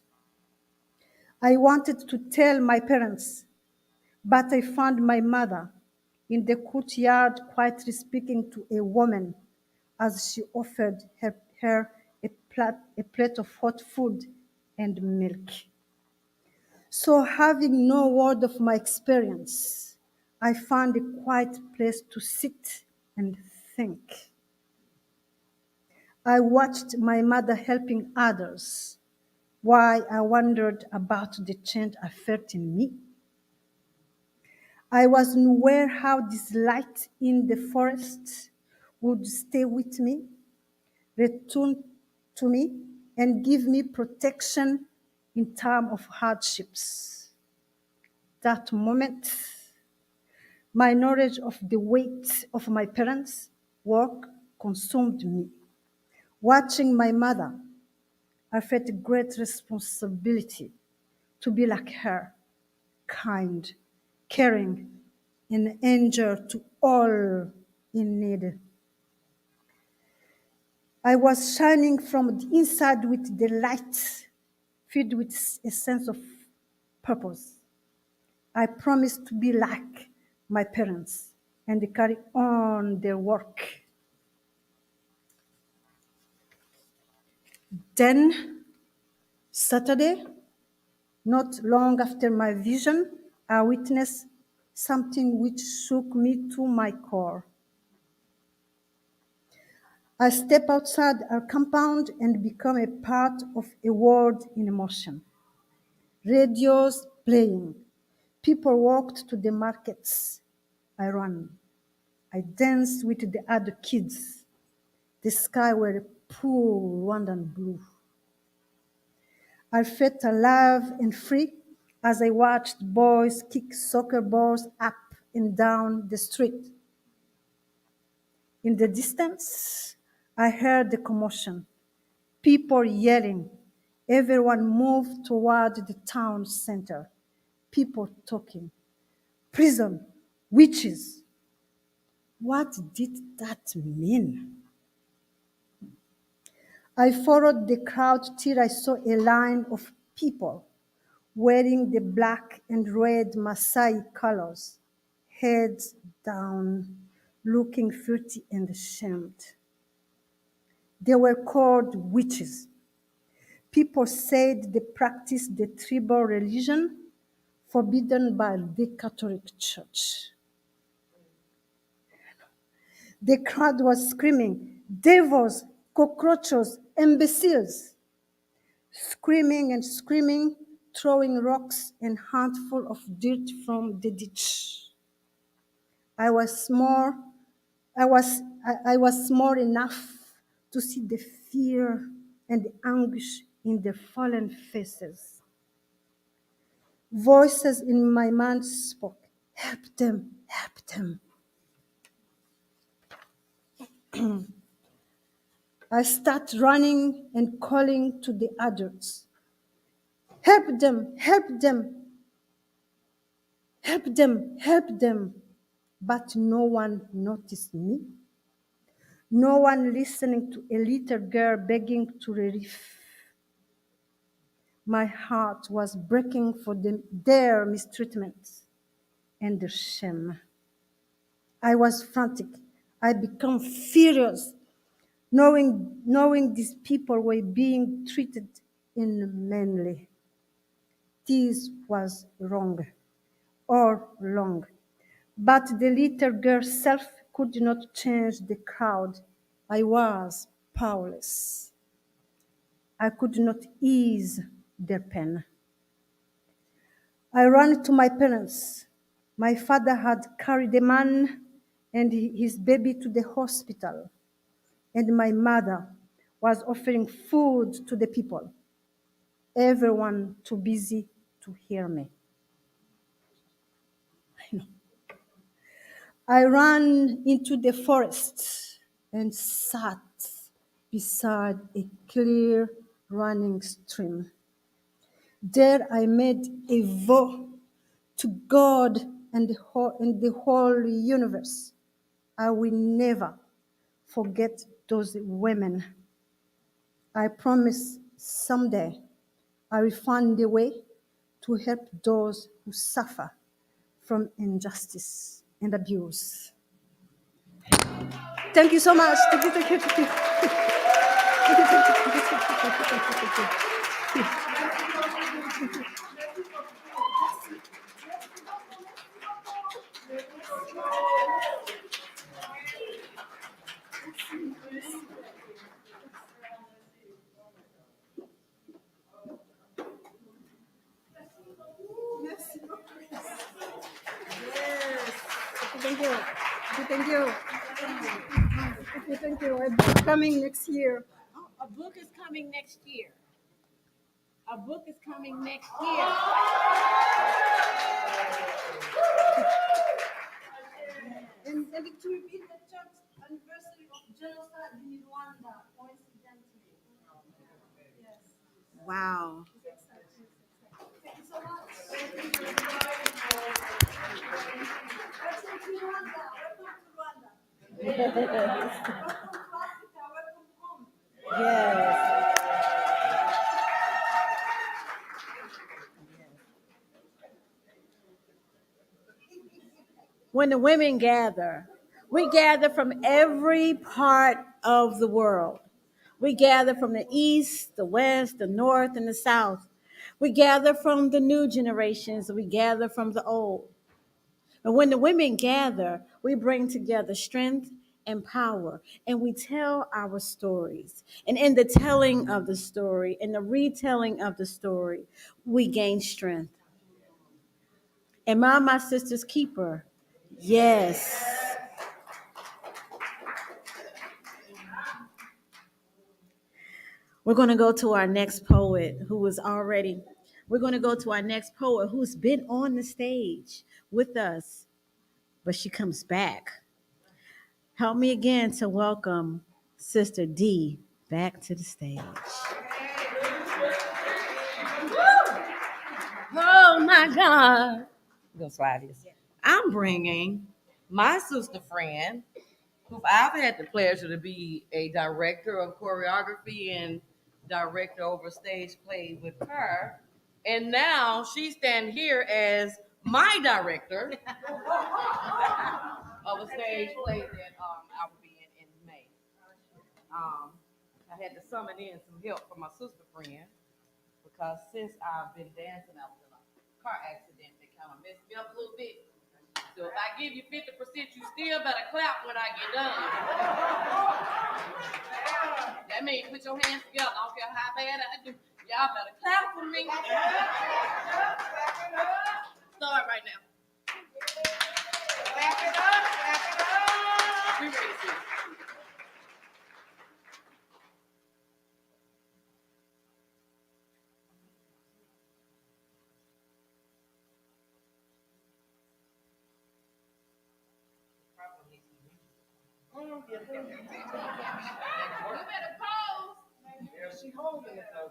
I wanted to tell my parents, but I found my mother in the courtyard quietly speaking to a woman as she offered her a plate of hot food and milk. So, having no word of my experience, I found a quiet place to sit and think. I watched my mother helping others while I wondered about the change I felt in me. I was unaware how this light in the forest would stay with me, return to me, and give me protection in time of hardships. That moment, my knowledge of the weight of my parents' work consumed me. Watching my mother, I felt a great responsibility to be like her, kind, caring, and an angel to all in need. I was shining from the inside with the light, filled with a sense of purpose. I promised to be like my parents and carry on their work. Then, Saturday, not long after my vision, I witnessed something which shook me to my core. I step outside our compound and become a part of a world in motion. Radios playing. People walked to the markets. I ran. I danced with the other kids. The sky were a pure Rwandan blue. I felt alive and free as I watched boys kick soccer balls up and down the street. In the distance, I heard the commotion, people yelling. Everyone moved toward the town center, people talking. Prison, witches. What did that mean? I followed the crowd till I saw a line of people wearing the black and red Maasai colors, heads down, looking filthy and ashamed. They were called witches. People said they practiced the tribal religion forbidden by the Catholic Church. The crowd was screaming, devils, cockroaches, imbeciles. Screaming and screaming, throwing rocks and handful of dirt from the ditch. I was small enough to see the fear and the anguish in their fallen faces. Voices in my mind spoke, help them, help them. I start running and calling to the adults. Help them, help them, help them, help them. But no one noticed me. No one listening to a little girl begging to relief. My heart was breaking for their mistreatment and their shame. I was frantic. I became furious, knowing these people were being treated inhumanly. This was wrong, all wrong. But the little girl self could not change the crowd. I was powerless. I could not ease their pain. I ran to my parents. My father had carried a man and his baby to the hospital, and my mother was offering food to the people. Everyone too busy to hear me. I ran into the forest and sat beside a clear running stream. There I made a vow to God and the whole universe. I will never forget those women. I promise someday I will find a way to help those who suffer from injustice and abuse. Thank you so much. Thank you, thank you, thank you. Thank you, thank you, thank you, thank you, thank you. Thank you. Thank you. A book coming next year. A book is coming next year. A book is coming next year. And it will be the church anniversary of genocide in Rwanda, coincidentally. Yes. Wow. Thank you so much. Welcome to Rwanda. Welcome to Rwanda. Welcome to Africa. Welcome home. Yes. When the women gather, we gather from every part of the world. We gather from the east, the west, the north, and the south. We gather from the new generations. We gather from the old. And when the women gather, we bring together strength and power, and we tell our stories. And in the telling of the story, in the retelling of the story, we gain strength. Am I my sister's keeper? Yes. We're going to go to our next poet we're going to go to our next poet who's been on the stage with us, but she comes back. Help me again to welcome Sister D back to the stage. Oh my God. We're going to slide this. I'm bringing my sister friend, who I've had the pleasure to be a director of choreography and director over stage play with her. And now she's standing here as my director of a stage play that I will be in May. I had to summon in some help from my sister friend because since I've been dancing, I was in a car accident that kind of messed me up a little bit. So if I give you 50%, you still better clap when I get done. That means put your hands together. I don't care how bad I do. Y'all better clap for me. Start right now. Clap it up, clap it up. We ready to see. You better pose. Yeah, she holding it though.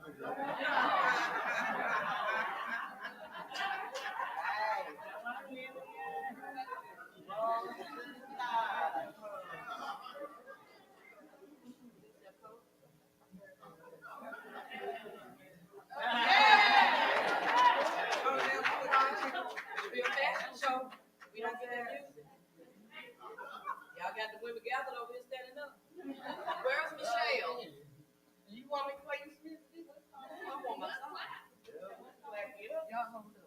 We don't get that music. Y'all got the women gathered over here standing up. Where's Michelle? You want me to play you some music? I want my song. Y'all hold up.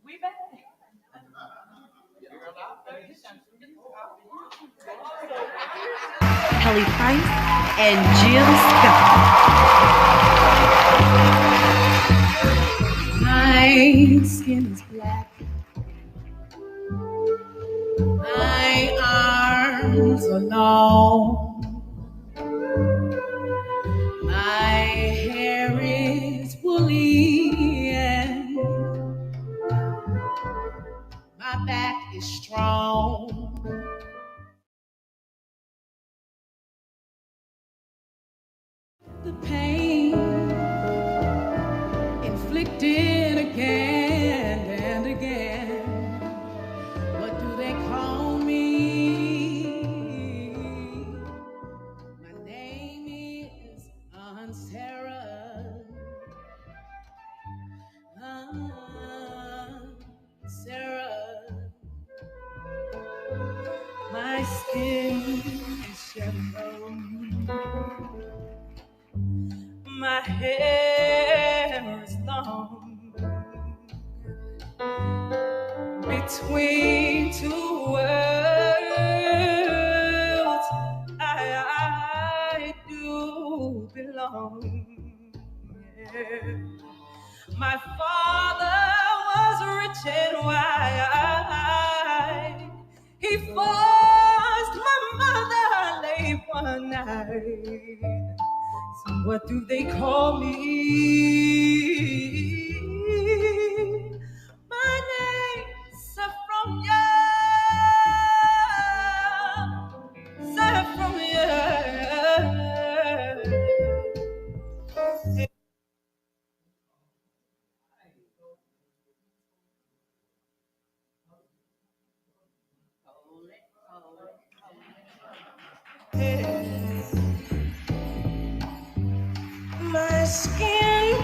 We back. Kelly Price and Jill Scott. My skin is black. My arms are long. My hair is woolly and my back is strong. The pain inflicted again and again. What do they call me? My name is Sarah. Sarah. My skin is yellow. My hair is long. between two worlds. I do belong. Yeah. My father was rich and wide. He forced my mother late one night. So what do they call me? My name's Saffronia. Saffronia. My skin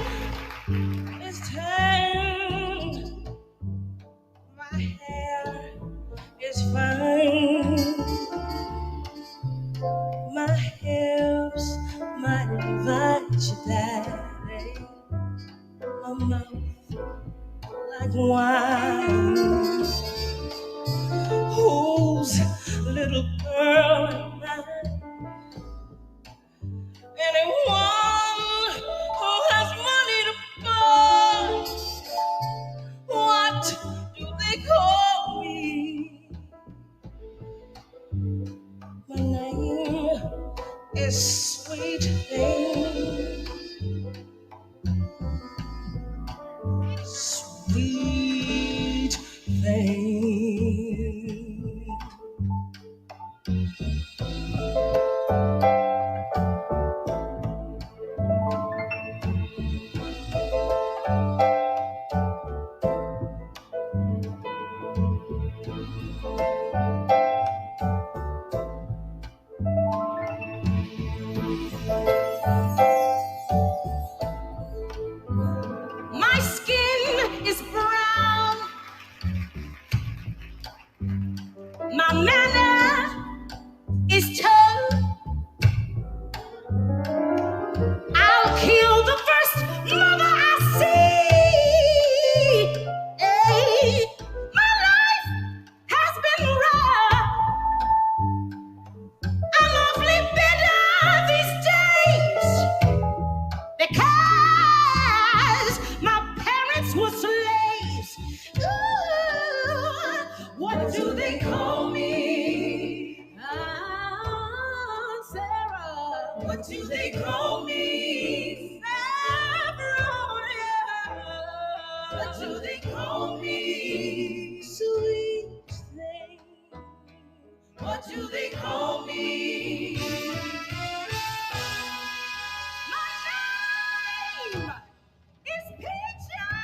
is tanned, my hair is fine, my hips might invite you, daddy, my mouth like wine. Who's little girl am I? Anyone who has money to burn, what do they call me? My name is Sweet Thing. Sweet Thing. My skin is brown. My manner is tough. I'll kill the first mother I see. Hey, my life has been rough. I'm awfully bitter these days because my parents were slaves. Ooh, what do they call me? Sarah. What do they call me? Sabronia. What do they call me? Sweet thing. What do they call me? My name is Peaches.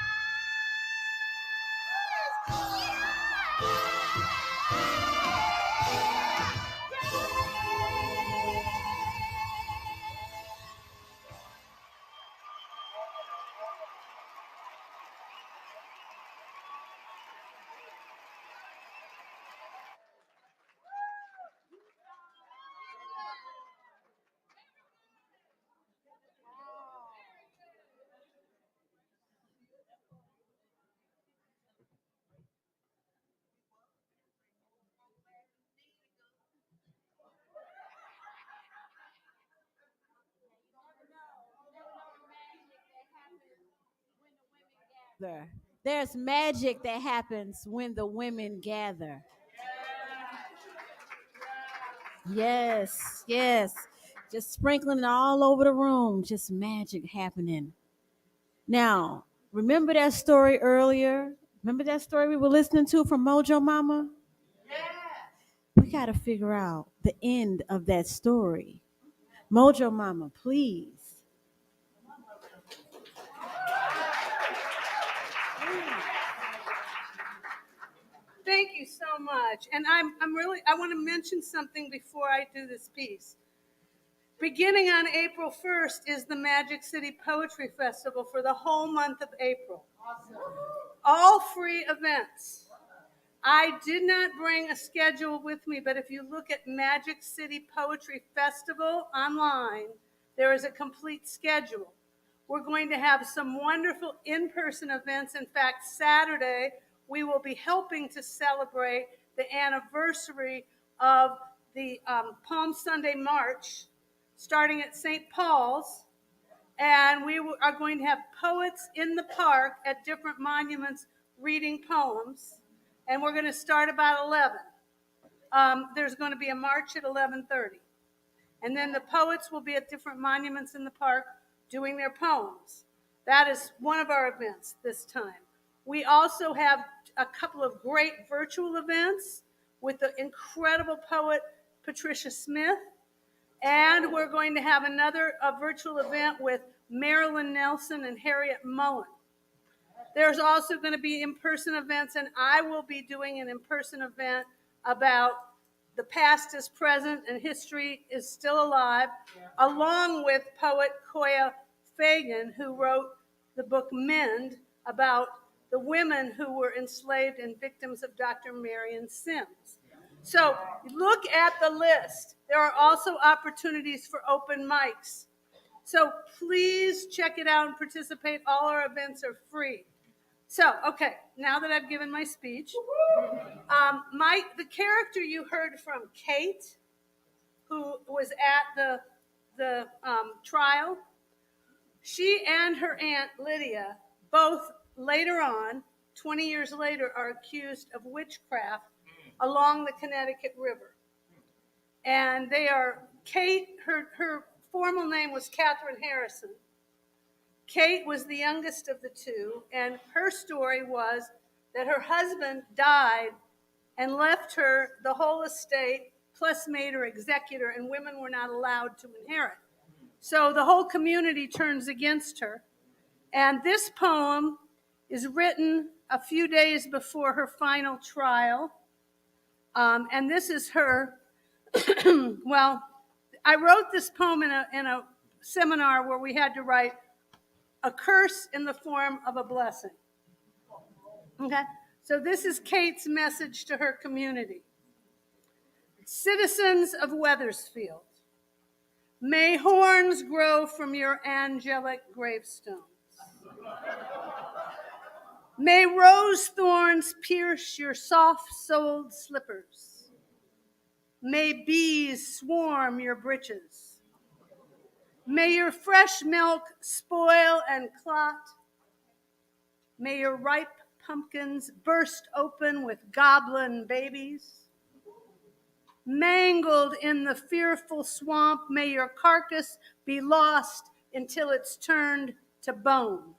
There's magic that happens when the women gather. Yes, yes. Just sprinkling it all over the room, just magic happening. Now, remember that story earlier? Remember that story we were listening to from Mojo Mama? We got to figure out the end of that story. Mojo Mama, please. Thank you so much. And I want to mention something before I do this piece. Beginning on April 1st is the Magic City Poetry Festival for the whole month of April. Awesome. All free events. I did not bring a schedule with me, but if you look at Magic City Poetry Festival online, there is a complete schedule. We're going to have some wonderful in-person events. In fact, Saturday, we will be helping to celebrate the anniversary of the Palm Sunday March, starting at St. Paul's. And we are going to have poets in the park at different monuments reading poems. And we're going to start about 11. There's going to be a march at 11:30. And then the poets will be at different monuments in the park doing their poems. That is one of our events this time. We also have a couple of great virtual events with the incredible poet Patricia Smith. And we're going to have another virtual event with Marilyn Nelson and Harriet Mullen. There's also going to be in-person events, and I will be doing an in-person event about the past is present and history is still alive, along with poet Koya Fagan, who wrote the book Mend about the women who were enslaved and victims of Dr. Marion Sims. So look at the list. There are also opportunities for open mics. So please check it out and participate. All our events are free. So, okay, now that I've given my speech, the character you heard from, Kate, who was at the trial, she and her aunt Lydia, both later on, 20 years later, are accused of witchcraft along the Connecticut River. And they are, Kate, her formal name was Catherine Harrison. Kate was the youngest of the two, and her story was that her husband died and left her the whole estate, plus made her executor, and women were not allowed to inherit. So the whole community turns against her. And this poem is written a few days before her final trial. And this is her, well, I wrote this poem in a seminar where we had to write a curse in the form of a blessing. Okay? So this is Kate's message to her community. Citizens of Wethersfield, may horns grow from your angelic gravestones. May rose thorns pierce your soft-soled slippers. May bees swarm your breeches. May your fresh milk spoil and clot. May your ripe pumpkins burst open with goblin babies. Mangled in the fearful swamp, may your carcass be lost until it's turned to bone.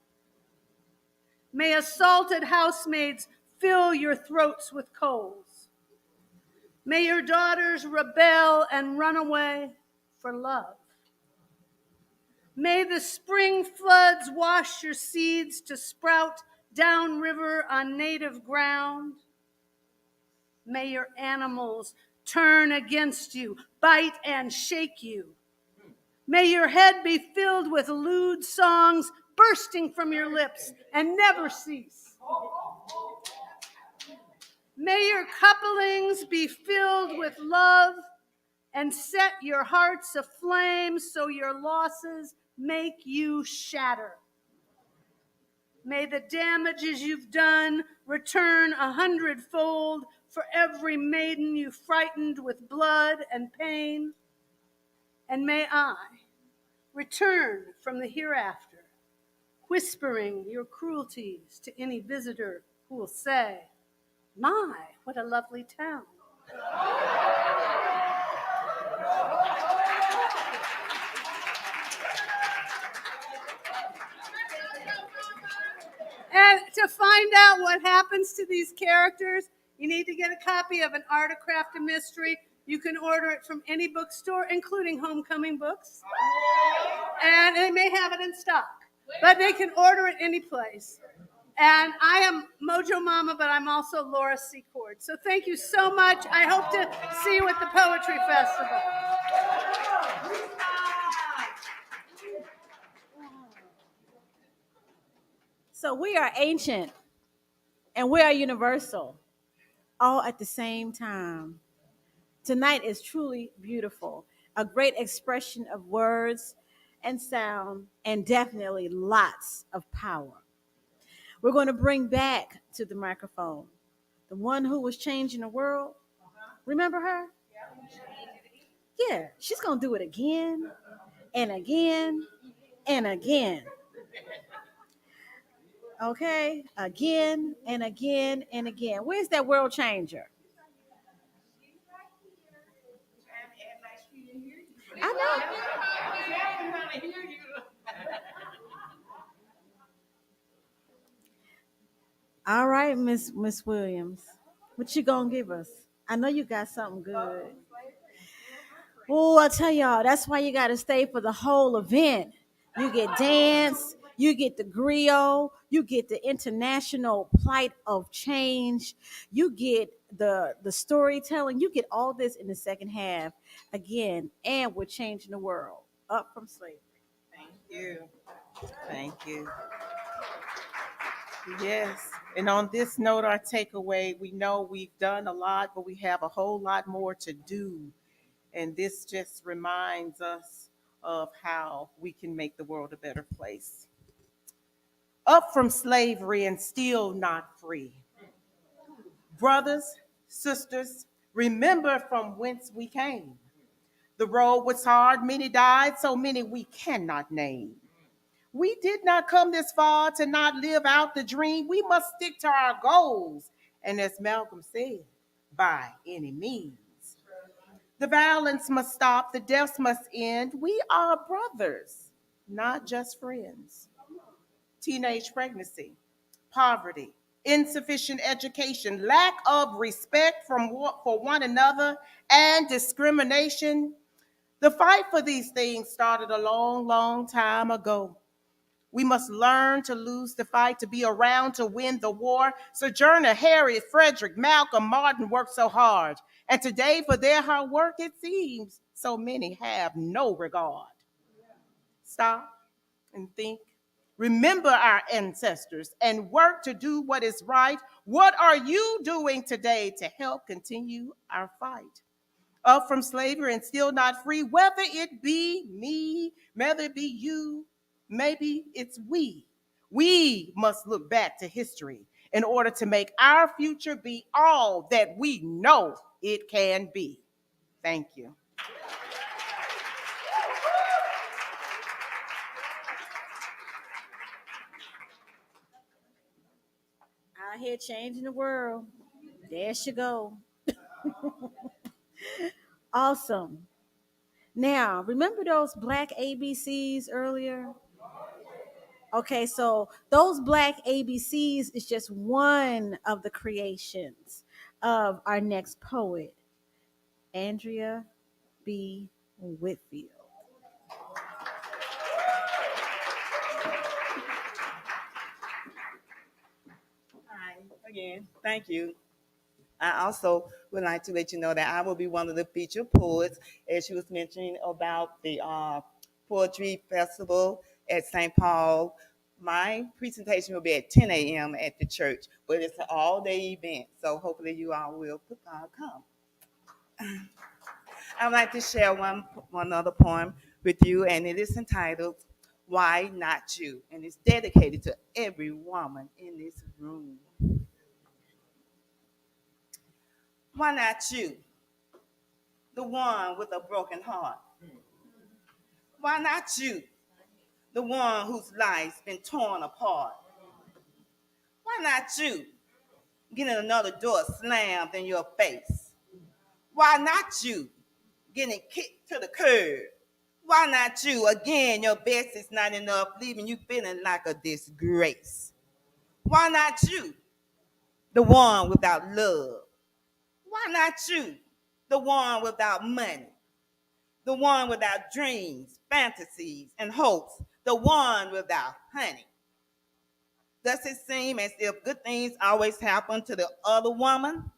May assaulted housemaids fill your throats with coals. May your daughters rebel and run away for love. May the spring floods wash your seeds to sprout downriver on native ground. May your animals turn against you, bite and shake you. May your head be filled with lewd songs bursting from your lips and never cease. May your couplings be filled with love and set your hearts aflame so your losses make you shatter. May the damages you've done return 100-fold for every maiden you frightened with blood and pain. And may I return from the hereafter, whispering your cruelties to any visitor who will say, "My, what a lovely town." And to find out what happens to these characters, you need to get a copy of An Art of Craft and Mystery. You can order it from any bookstore, including Homecoming Books. And they may have it in stock, but they can order it any place. And I am Mojo Mama, but I'm also Laura Secord. So thank you so much. I hope to see you at the Poetry Festival. So we are ancient and we are universal, all at the same time. Tonight is truly beautiful, a great expression of words and sound, and definitely lots of power. We're going to bring back to the microphone the one who was changing the world. Remember her? Yeah, she's going to do it again and again and again. Okay? Again and again and again. Where's that world changer? I know. All right, Miss Williams. What you gonna give us? I know you got something good. Oh, I tell y'all, that's why you gotta stay for the whole event. You get dance, you get the griot, you get the international plight of change, you get the storytelling, you get all this in the second half again, and we're changing the world up from slavery. Thank you. Thank you. Yes. And on this note, our takeaway, we know we've done a lot, but we have a whole lot more to do. And this just reminds us of how we can make the world a better place. Up from slavery and still not free. Brothers, sisters, remember from whence we came. The road was hard, many died, so many we cannot name. We did not come this far to not live out the dream. We must stick to our goals. And as Malcolm said, by any means. The violence must stop, the deaths must end. We are brothers, not just friends. Teenage pregnancy, poverty, insufficient education, lack of respect for one another, and discrimination. The fight for these things started a long, long time ago. We must learn to lose the fight, to be around to win the war. Sojourner, Harriet, Frederick, Malcolm, Martin worked so hard. And today, for their hard work, it seems so many have no regard. Stop and think. Remember our ancestors and work to do what is right. What are you doing today to help continue our fight? Up from slavery and still not free, whether it be me, whether it be you, maybe it's we. We must look back to history in order to make our future be all that we know it can be. Thank you. Out here changing the world. There she go. Awesome. Now, remember those black ABCs earlier? Okay, so those black ABCs is just one of the creations of our next poet, Andrea B. Whitfield. Hi, again, thank you. I also would like to let you know that I will be one of the featured poets, as she was mentioning about the Poetry Festival at St. Paul. My presentation will be at 10 a.m. at the church, but it's an all-day event, so hopefully you all will come. I would like to share one other poem with you, and it is entitled, Why Not You? And it's dedicated to every woman in this room. Why not you, the one with a broken heart? Why not you, the one whose life's been torn apart? Why not you, getting another door slammed in your face? Why not you, getting kicked to the curb? Why not you, again, your best is not enough, leaving you feeling like a disgrace? Why not you, the one without love? Why not you, the one without money? The one without dreams, fantasies, and hopes, the one without honey. Does it seem as if good things always happen to the other woman,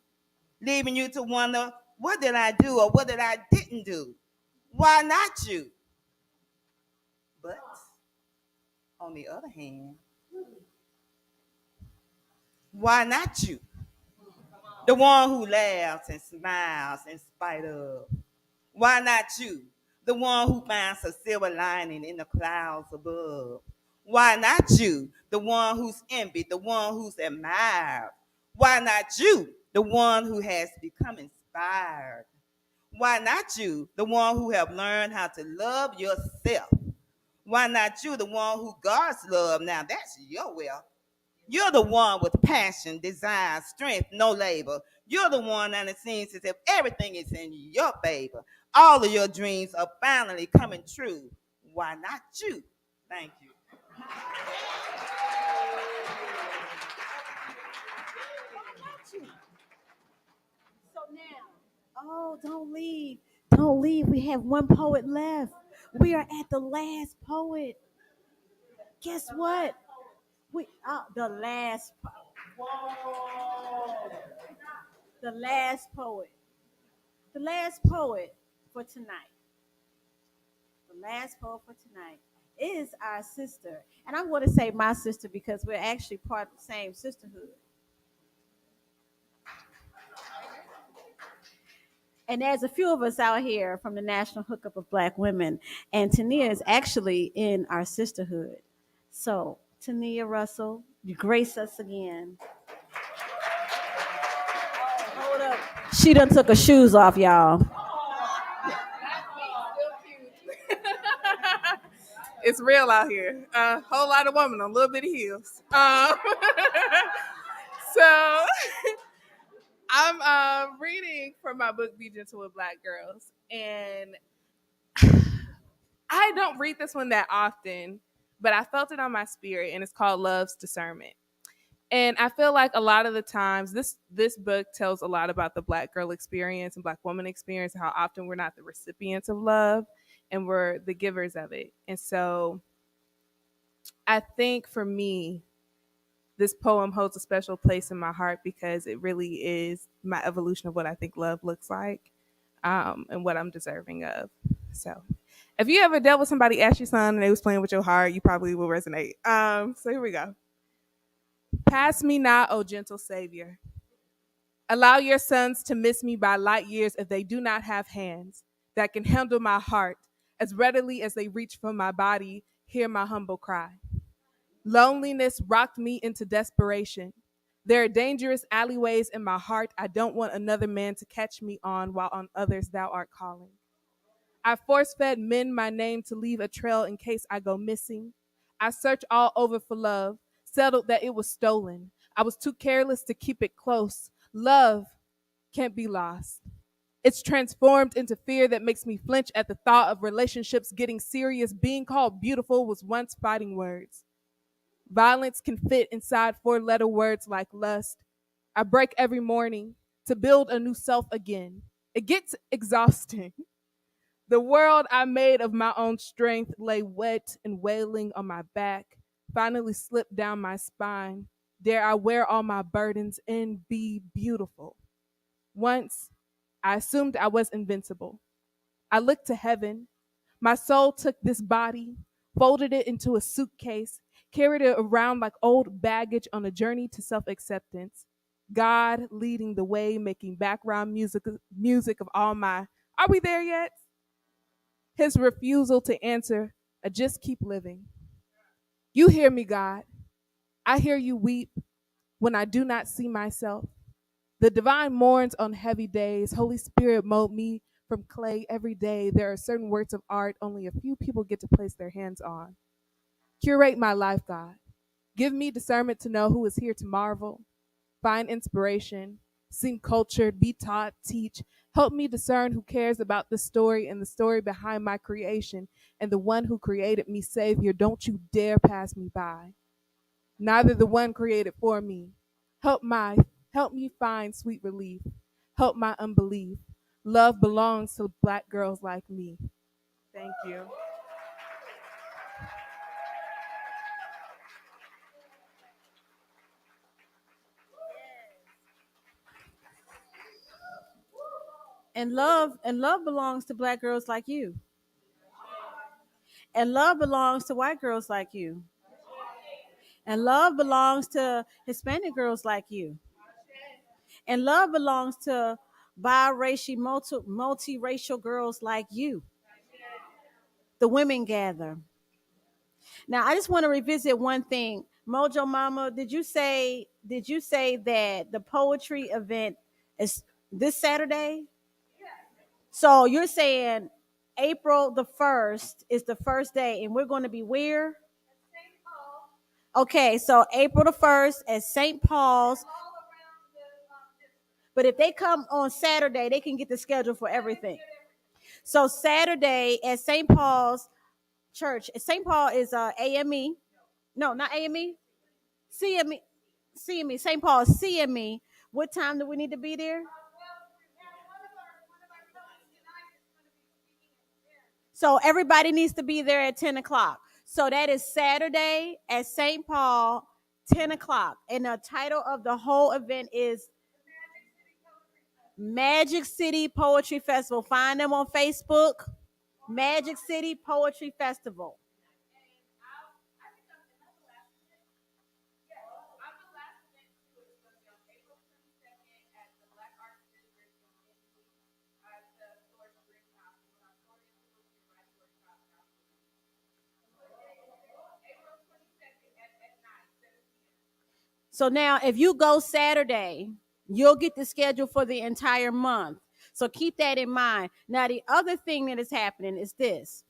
leaving you to wonder, what did I do or what did I didn't do? Why not you? But on the other hand, why not you? The one who laughs and smiles in spite of. Why not you? The one who finds a silver lining in the clouds above. Why not you, the one who's envied, the one who's admired? Why not you, the one who has become inspired? Why not you, the one who have learned how to love yourself? Why not you, the one who God's love? Now that's your will. You're the one with passion, desire, strength, no labor. You're the one that it seems as if everything is in your favor. All of your dreams are finally coming true. Why not you? Thank you. So now, oh, don't leave. Don't leave. We have one poet left. We are at the last poet. Guess what? We the last the last poet. The last poet for tonight. The last poet for tonight is our sister. And I'm going to say my sister because we're actually part of the same sisterhood. And there's a few of us out here from the National Hookup of Black Women. And Tania is actually in our sisterhood. So, Tania Russell, you grace us again. Hold up. She done took her shoes off, y'all. It's real out here. A whole lot of women on a little bit of heels. So I'm reading from my book, Be Gentle with Black Girls. And I don't read this one that often, but I felt it on my spirit, and it's called Love's Discernment. And I feel like a lot of the times this book tells a lot about the Black girl experience and Black woman experience, and how often we're not the recipients of love and we're the givers of it. And so I think for me, this poem holds a special place in my heart because it really is my evolution of what I think love looks like, and what I'm deserving of. So if you ever dealt with somebody, asked your son, and they was playing with your heart, you probably will resonate. So here we go. Pass me not, O gentle Savior. Allow your sons to miss me by light years if they do not have hands that can handle my heart as readily as they reach for my body. Hear my humble cry. Loneliness rocked me into desperation. There are dangerous alleyways in my heart I don't want another man to catch me on, while on others thou art calling. I force fed men my name to leave a trail in case I go missing. I search all over for love, settled that it was stolen. I was too careless to keep it close. Love can't be lost. It's transformed into fear that makes me flinch at the thought of relationships getting serious. Being called beautiful was once fighting words. Violence can fit inside four-letter words like lust. I break every morning to build a new self again. It gets exhausting. The world I made of my own strength lay wet and wailing on my back, finally slipped down my spine. Dare I wear all my burdens and be beautiful? Once, I assumed I was invincible. I looked to heaven. My soul took this body, folded it into a suitcase, carried it around like old baggage on a journey to self acceptance. God leading the way, making background music of all my, are we there yet? His refusal to answer, I just keep living. You hear me, God. I hear you weep when I do not see myself. The divine mourns on heavy days. Holy Spirit mold me from clay every day. There are certain works of art only a few people get to place their hands on. Curate my life, God. Give me discernment to know who is here to marvel, find inspiration, seem cultured, be taught, teach. Help me discern who cares about the story and the story behind my creation, and the one who created me, Savior. Don't you dare pass me by. Neither the one created for me. Help me find sweet relief. Help my unbelief. Love belongs to Black girls like me. Thank you. And love belongs to Black girls like you. And love belongs to white girls like you. And love belongs to Hispanic girls like you. And love belongs to biracial, multiracial girls like you. The women gather. Now, I just want to revisit one thing. Mojo Mama, did you say that the poetry event is this Saturday? So you're saying April the 1st is the first day, and we're going to be where? Okay, so April the 1st at St. Paul's. But if they come on Saturday, they can get the schedule for everything. So Saturday at St. Paul's Church. St. Paul is AME. No, not AME. CME. CME. St. Paul's CME. What time do we need to be there? So everybody needs to be there at 10 o'clock. So that is Saturday at St. Paul, 10 o'clock. And the title of the whole event is Magic City Poetry Festival. Find them on Facebook. Magic City Poetry Festival. So now, if you go Saturday, you'll get the schedule for the entire month. So keep that in mind. Now, the other thing that is happening is this.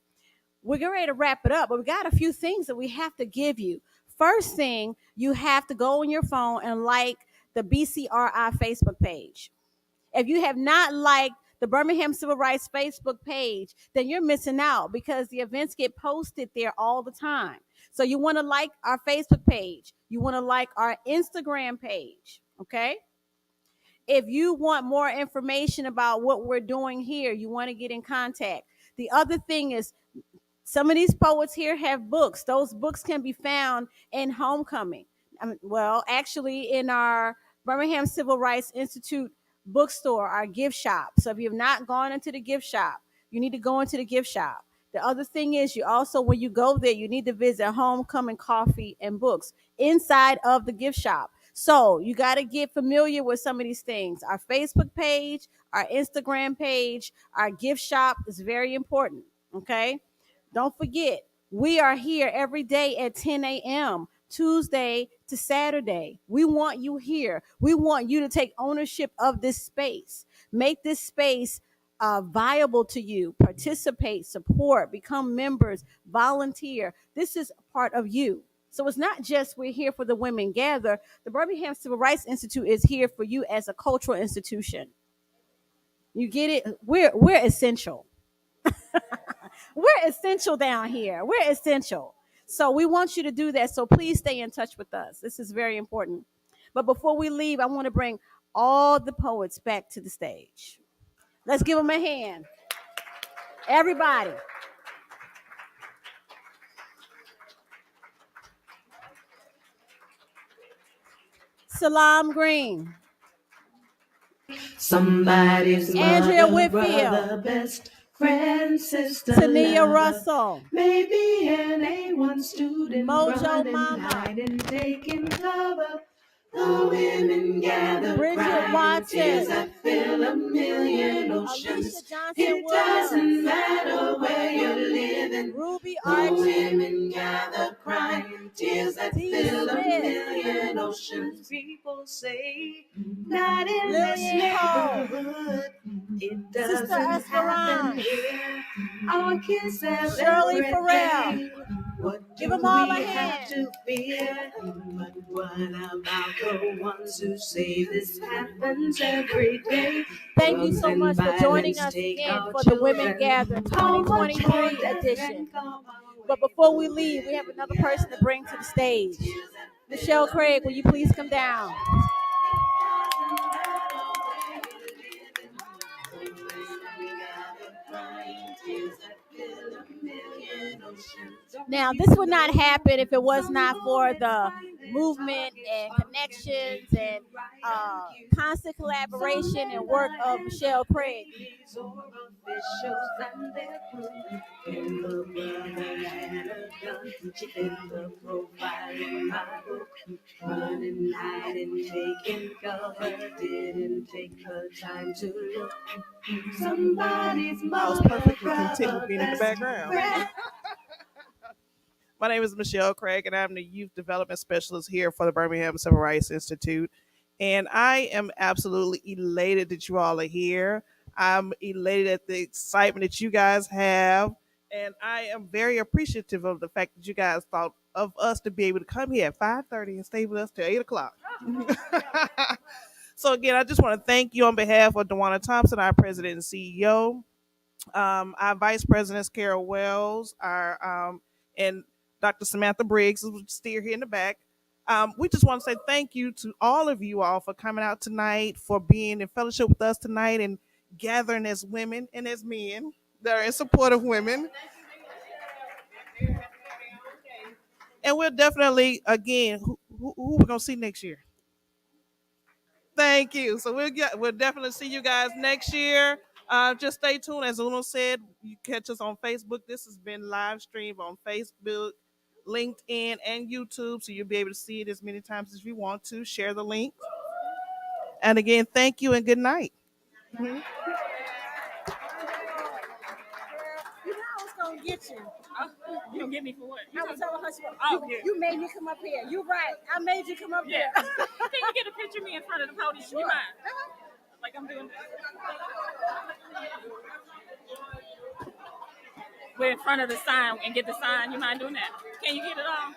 We're getting ready to wrap it up, but we got a few things that we have to give you. First thing, you have to go on your phone and like the BCRI Facebook page. If you have not liked the Birmingham Civil Rights Facebook page, then you're missing out because the events get posted there all the time. So you want to like our Facebook page. You want to like our Instagram page, okay? If you want more information about what we're doing here, you want to get in contact. The other thing is some of these poets here have books. Those books can be found in Homecoming. Well, actually, in our Birmingham Civil Rights Institute bookstore, our gift shop. So if you have not gone into the gift shop, you need to go into the gift shop. The other thing is, you also, when you go there, you need to visit Homecoming Coffee and Books inside of the gift shop. So you got to get familiar with some of these things. Our Facebook page, our Instagram page, our gift shop is very important. Okay. Don't forget, we are here every day at 10 a.m., Tuesday to Saturday. We want you here. We want you to take ownership of this space. Make this space viable to you. Participate, support, become members, volunteer. This is part of you. So it's not just we're here for the women gather. The Birmingham Civil Rights Institute is here for you as a cultural institution. You get it? We're essential. We're essential down here. We're essential. So we want you to do that. So please stay in touch with us. This is very important. But before we leave, I want to bring all the poets back to the stage. Let's give them a hand. Everybody. Salam Green. Somebody's Andrea mother, Whitfield. brother, best friend, sister, Tania lover, Russell. maybe an A1 student, Mojo running, Mama. hiding, taking cover. The women gather, Bridget crying Watson. tears that fill a million oceans. Alicia Johnson It doesn't matter where you're living. Ruby The Archie. women gather, crying tears that T. fill a Smith. million oceans. People say, not in Lillian this Cole. neighborhood. It Sister doesn't happen Esperance. here. Our kids celebrate Shirley Farrell. pain. What Give do them all we a have hand. to fear? But what about the ones who say this happens every day? Thank you so much for joining us again for the Women Gather 2023 edition. But before we leave, we have another person to bring to the stage. Michelle Craig, will you please come down? Now, this would not happen if it was not for the movement and connections and constant collaboration and work of Michelle Craig. Running, hiding, taking cover, didn't take her time to look. Somebody's mother, I was perfectly content with being in the background. My name is Michelle Craig, and I'm the Youth Development Specialist here for the Birmingham Civil Rights Institute. And I am absolutely elated that you all are here. I'm elated at the excitement that you guys have. And I am very appreciative of the fact that you guys thought of us to be able to come here at 5:30 and stay with us till 8 o'clock. So again, I just want to thank you on behalf of Dewana Thompson, our president and CEO, our vice presidents, Carol Wells, and Dr. Samantha Briggs, who's still here in the back. We just want to say thank you to all of you all for coming out tonight, for being in fellowship with us tonight, and gathering as women and as men that are in support of women. And we're definitely, again, who we're going to see next year? Thank you. So we'll definitely see you guys next year. Just stay tuned. As Uno said, you catch us on Facebook. This has been live streamed on Facebook, LinkedIn, and YouTube. So you'll be able to see it as many times as you want to. Share the link. And again, thank you and good night. You know I was gonna get you. You gonna get me for what? I was telling her, Oh, yeah. you made me come up here. You right. I made you come up here. Can you get a picture of me in front of the podium? You mind? Like I'm doing this. We're in front of the sign and get the sign. You mind doing that? Can you get it all?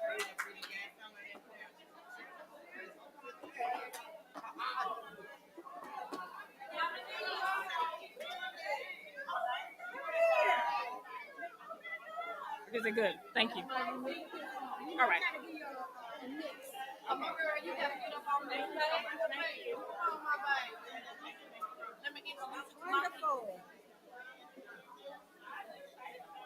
Is it good? Thank you. All right. Wonderful.